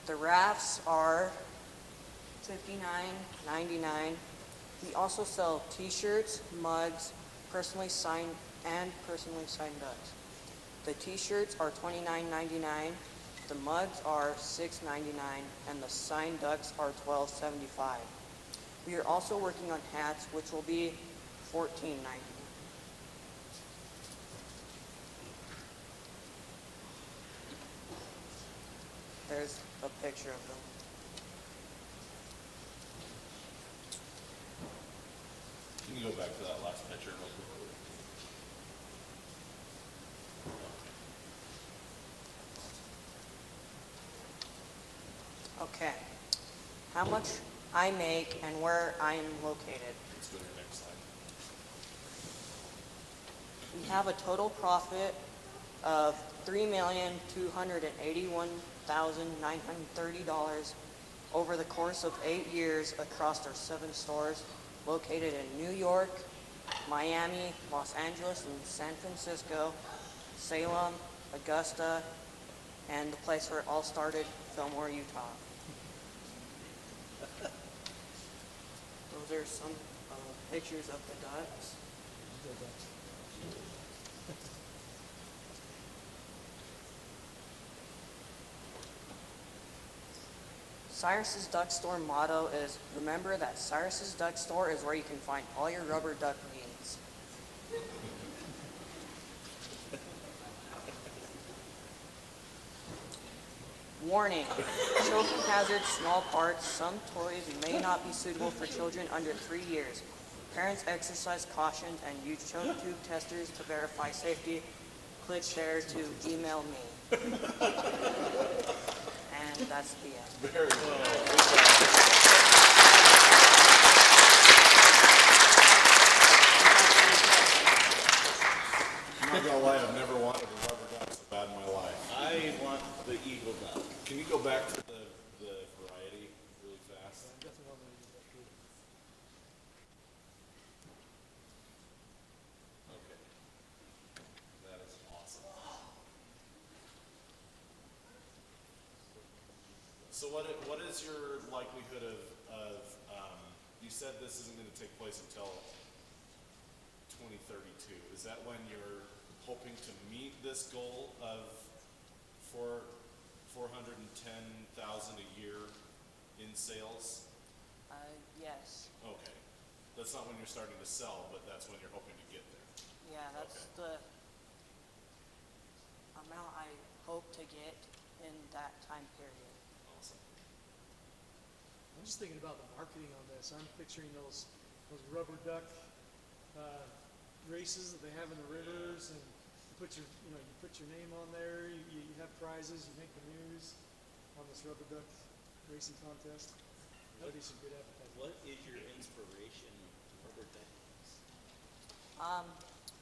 The rafts are $59.99. We also sell T-shirts, mugs, personally signed ducks. The T-shirts are $29.99. The mugs are $6.99, and the signed ducks are $12.75. We are also working on hats, which will be $14.99. There's a picture of them. Can you go back to that last picture real quick? Okay. How much I make and where I am located. Let's go to your next slide. We have a total profit of $3,281,930 over the course of 8 years across our 7 stores located in New York, Miami, Los Angeles, and San Francisco, Salem, Augusta, and the place where it all started, Fillmore, Utah. Those are some pictures of the ducks. Cyrus's Duck Store motto is, remember that Cyrus's Duck Store is where you can find all your rubber duck needs. Warning, choking hazard, small parts, some toys may not be suitable for children under 3 years. Parents exercise caution and use choke tube testers to verify safety. Click there to email me. And that's the end. Very well. I'm not gonna lie, I've never wanted a rubber duck so bad in my life. I want the eagle duck. Can you go back to the variety really fast? Okay. That is awesome. So what is your likelihood of you said this isn't going to take place until 2032. Is that when you're hoping to meet this goal of 410,000 a year in sales? Yes. Okay. That's not when you're starting to sell, but that's when you're hoping to get there. Yeah, that's the amount I hope to get in that time period. Awesome. I'm just thinking about the marketing on this. I'm picturing those rubber duck races that they have in the rivers, and you put your name on there. You have prizes. You make the news on this rubber duck racing contest. That'd be some good advertising. What is your inspiration for rubber ducks?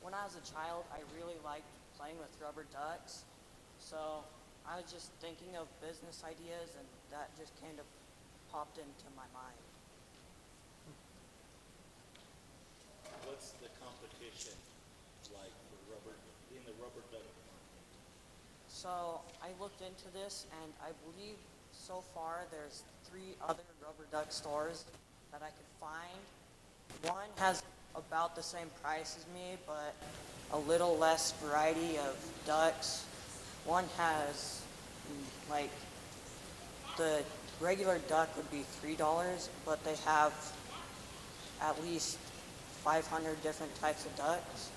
When I was a child, I really liked playing with rubber ducks. So I was just thinking of business ideas, and that just kind of popped into my mind. What's the competition like for in the rubber duck market? So I looked into this, and I believe so far there's 3 other rubber duck stores that I could find. One has about the same price as me, but a little less variety of ducks. One has, like, the regular duck would be $3, but they have at least 500 different types of ducks.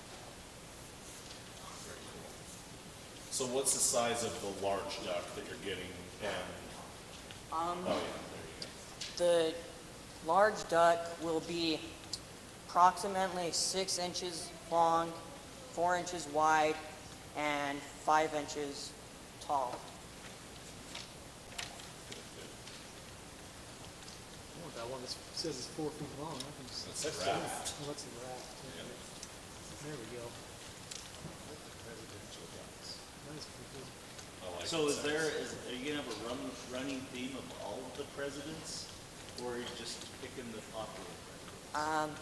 So what's the size of the large duck that you're getting? And oh yeah, there you go. The large duck will be approximately 6 inches long, 4 inches wide, and 5 inches tall. I want that one that says it's 4 feet long. That's a raft. Oh, that's a raft. Yeah. There we go. That's pretty good. I like So it. are you gonna have a running theme of all of the presidents, or are you just picking the popular presidents?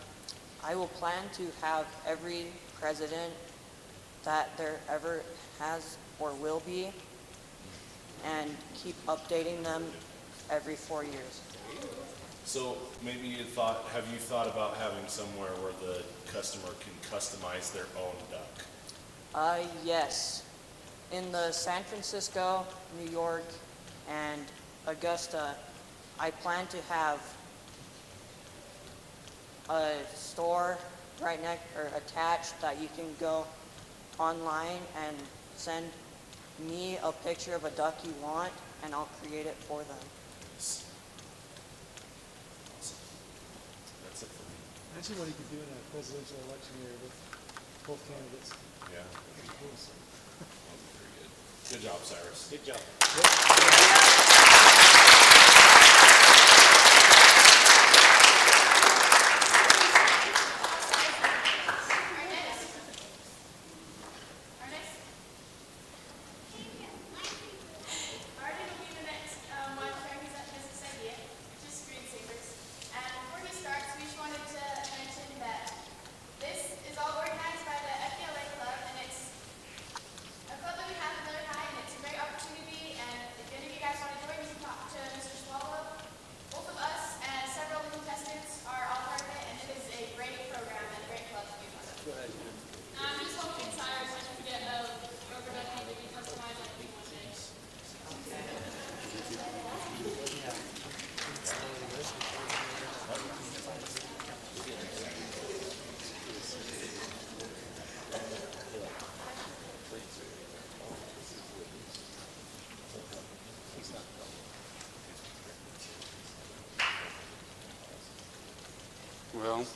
I will plan to have every president that there ever has or will be, and keep updating them every 4 years. So maybe have you thought about having somewhere where the customer can customize their own duck? Yes. In the San Francisco, New York, and Augusta, I plan to have a store right next or attached that you can go online and send me a picture of a duck you want, and I'll create it for them. Awesome. That's it for me. Imagine what he could do in a presidential election year with both candidates. Yeah. That'd be cool. That'd be pretty good. Good job, Cyrus. Good job. Arden will be the next one to represent Business Idea, which is screensavers. And before he starts, we just wanted to mention that this Well,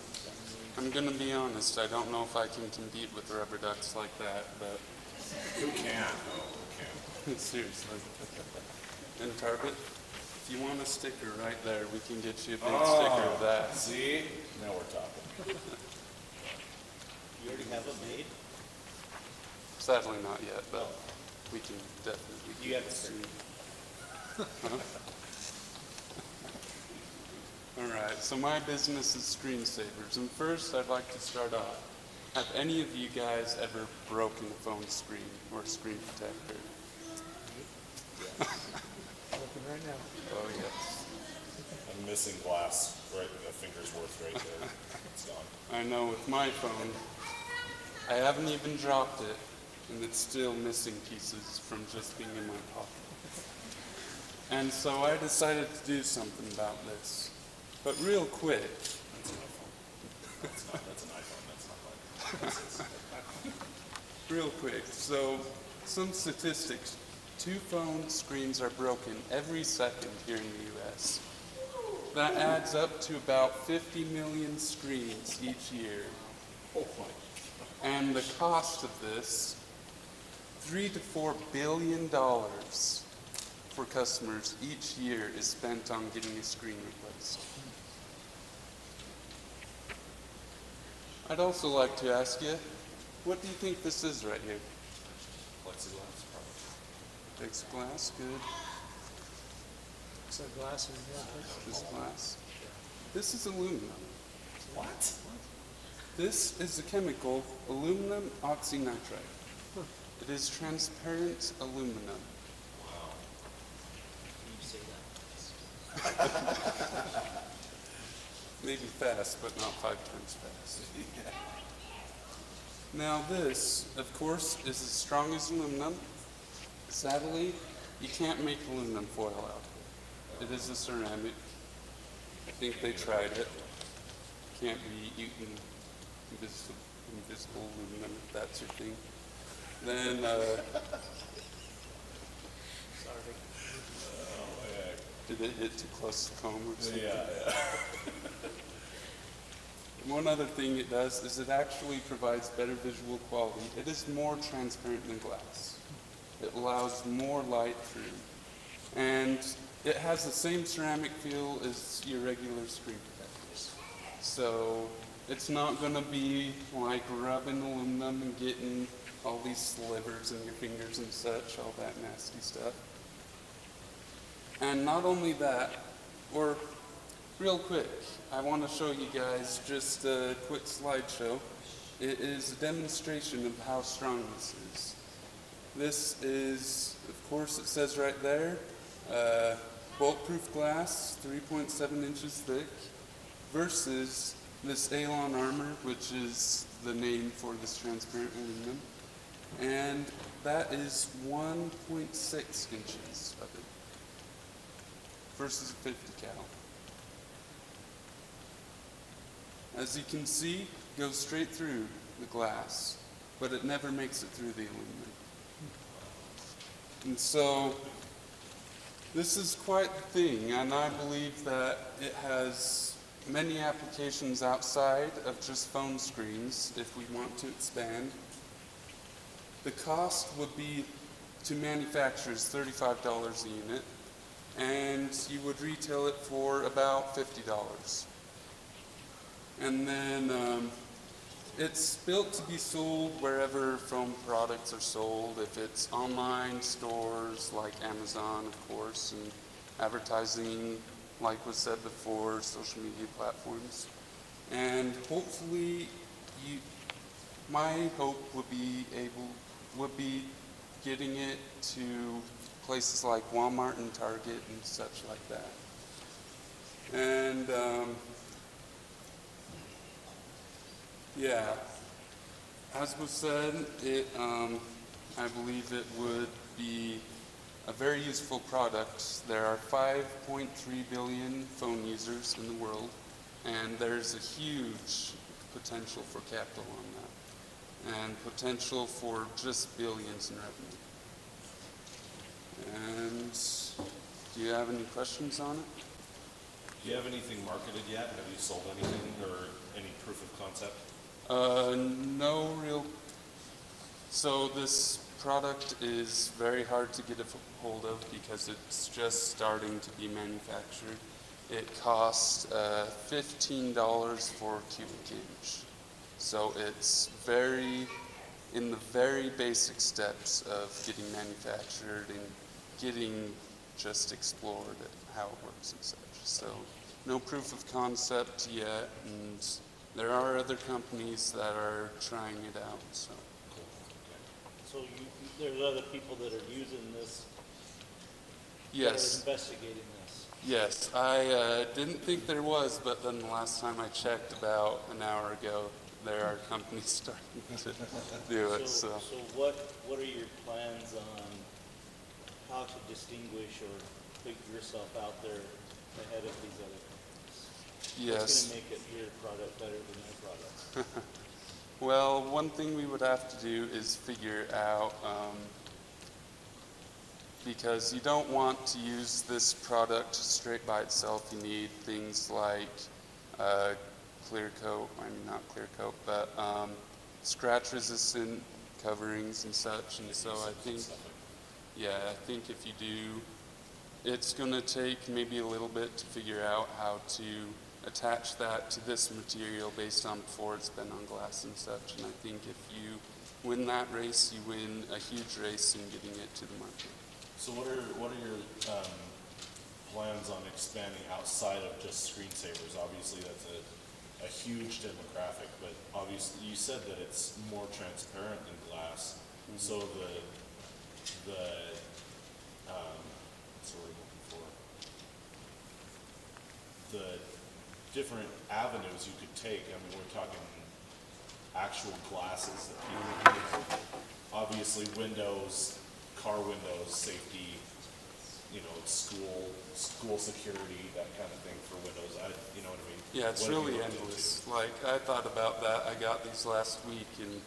I'm gonna be honest, I don't know if I can compete with rubber ducks like that, but Who can? Who can? seriously. And Target, if you want a sticker right there, we can get you a big sticker of that. See? Now we're talking. You already have it made? Sadly not yet, but we can definitely. You have a sticker. Huh? All right, so my business is screensavers, and first I'd like to start off. Have any of you guys ever broken a phone screen or a screen protector? Looking right now. Oh yes. I'm missing glass, right, a finger's worth right there. It's gone. I know with my phone, I haven't even dropped it, and it's still missing pieces from just being in my pocket. And so I decided to do something about this. But real quick, That's an iPhone. That's an iPhone, that's not like. real quick, so some statistics. 2 phone screens are broken every second here in the US. That adds up to about 50 million screens each year. Oh my. And the cost of this, $3 to $4 billion for customers each year is spent on getting a screen replaced. I'd also like to ask you, what do you think this is right here? Plexiglass, probably. Plexiglass, good. Is that glass or Just glass. This is aluminum. What? This is the chemical aluminum oxynitride. It is transparent aluminum. Can you say that? Maybe fast, but not 5 times fast. Now this, of course, is as strong as aluminum. Sadly, you can't make aluminum foil out of it. It is a ceramic. I think they tried it. Can't be eaten invisible aluminum, if that's your thing. Then, did it hit too close to home or something? Yeah. One other thing it does is it actually provides better visual quality. It is more transparent than glass. It allows more light through. And it has the same ceramic feel as your regular screen protectors. So it's not going to be like rubbing aluminum and getting all these slivers in your fingers and such, all that nasty stuff. And not only that, or real quick, I want to show you guys just a quick slideshow. It is a demonstration of how strong this is. This is, of course, it says right there, bulletproof glass, 3.7 inches thick, versus this Alon armor, which is the name for this transparent aluminum, and that is 1.6 inches of it, versus a 50 cal. As you can see, it goes straight through the glass, but it never makes it through the aluminum. And so, this is quite the thing, and I believe that it has many applications outside of just phone screens if we want to expand. The cost would be to manufacturers $35 a unit, and you would retail it for about $50. And then it's built to be sold wherever phone products are sold, if it's online stores like Amazon, of course, and advertising, like was said before, social media platforms. And hopefully, my hope would be getting it to places like Walmart and Target and such like that. And yeah, as was said, I believe it would be a very useful product. There are 5.3 billion phone users in the world, and there's a huge potential for capital on that, and potential for just billions in revenue. And do you have any questions on it? Do you have anything marketed yet? Have you sold anything or any proof of concept? No real. So this product is very hard to get a hold of because it's just starting to be manufactured. It costs $15 for a cubic inch. So it's in the very basic steps of getting manufactured and getting just explored at how it works and such. So no proof of concept yet, and there are other companies that are trying it out. So there's other people that are using this. yes, That are investigating this. yes. I didn't think there was, but then the last time I checked about an hour ago, there are companies starting to do it. So what are your plans on how to distinguish or put yourself out there ahead of these other companies? yes. What's going to make your product better than their product? Well, one thing we would have to do is figure out, because you don't want to use this product straight by itself. You need things like clear coat, not clear coat, but scratch resistant coverings and such. And so I think, I think if you do, it's going to take maybe a little bit to figure out how to attach that to this material based on before it's been on glass and such. And I think if you win that race, you win a huge race in getting it to the market. So what are your plans on expanding outside of just screensavers? Obviously that's a huge demographic, but obviously you said that it's more transparent than glass. Mm-hmm. So the what's the word I'm looking for? The different avenues you could take. I mean, we're talking actual glasses that people need. Obviously windows, car windows, safety, school security, that kind of thing for windows. You know what I mean? Yeah, it's really endless. Like, I thought about that. I got these last week, and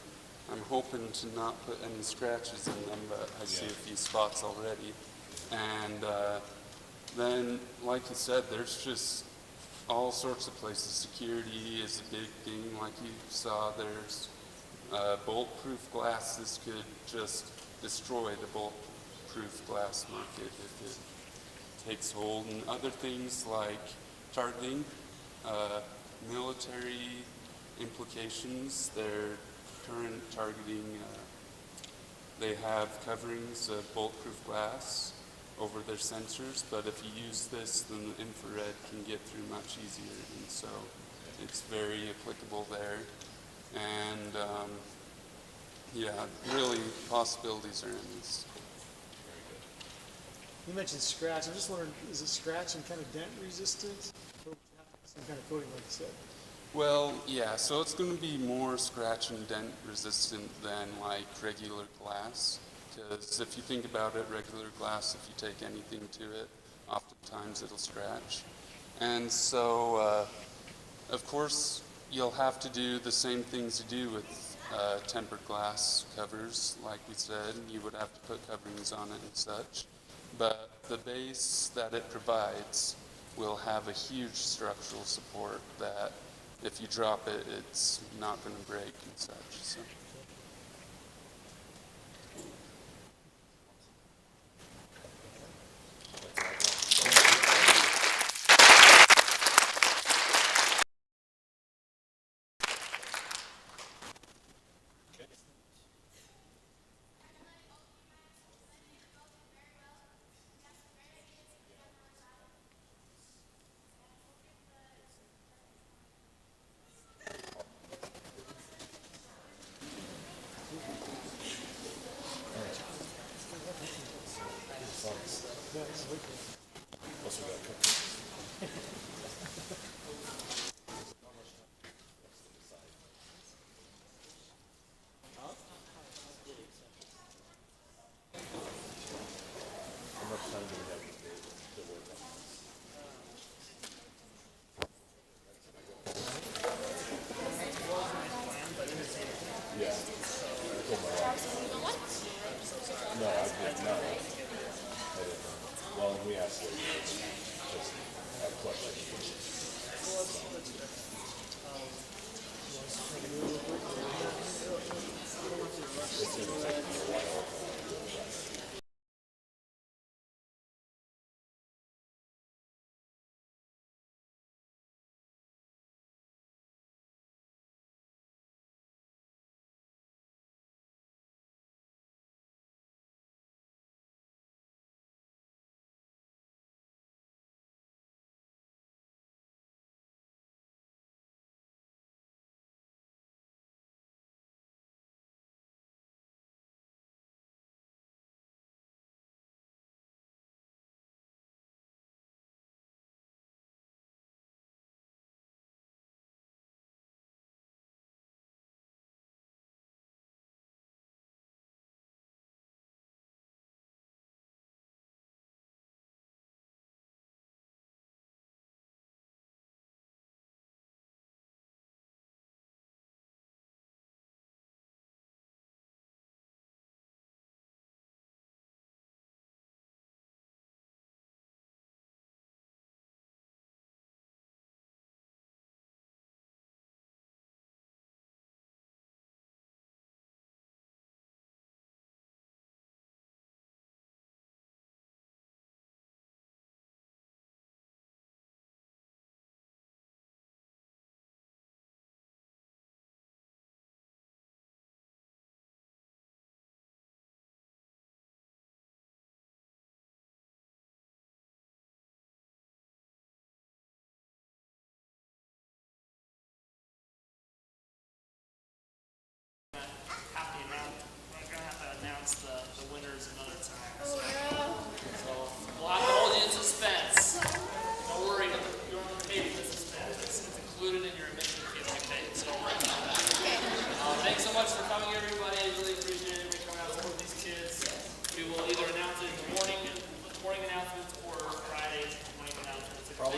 I'm hoping to not put any scratches in them, but I see a few spots already. And then, like you said, there's just all sorts of places. Security is a big thing. Like you saw, there's bolt-proof glass. This could just destroy the bolt-proof glass market if it takes hold. And other things like targeting, military implications. Their current targeting, they have coverings of bolt-proof glass over their sensors, but if you use this, then the infrared can get through much easier, and so it's very applicable there. And really possibilities are endless. You mentioned scratch. I'm just wondering, is it scratch and kind of dent resistant? Or some kind of coating, like you said? Well, yeah, so it's going to be more scratch and dent resistant than like regular glass. Because if you think about it, regular glass, if you take anything to it, oftentimes it'll scratch. And so, of course, you'll have to do the same things you do with tempered glass covers. Like we said, you would have to put coverings on it and such. But the base that it provides will have a huge structural support that if you drop it, it's not going to break and such. So. Well, we asked it, just a question.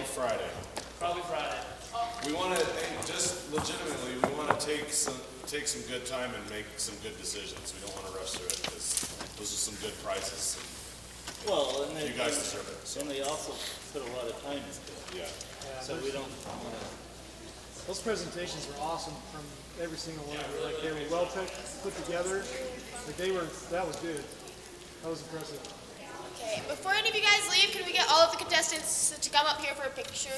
Probably Friday. Probably Friday. We want to, just legitimately, we want to take some good time and make some good decisions. We don't want to rush through it because those are some good prizes. Well, and You guys deserve it. And they also put a lot of time into it. Yeah. So we don't want to. Those presentations were awesome from every single one of them. Like they were well put together. Like that was good. That was impressive. Okay, before any of you guys leave, can we get all of the contestants to come up here for a picture?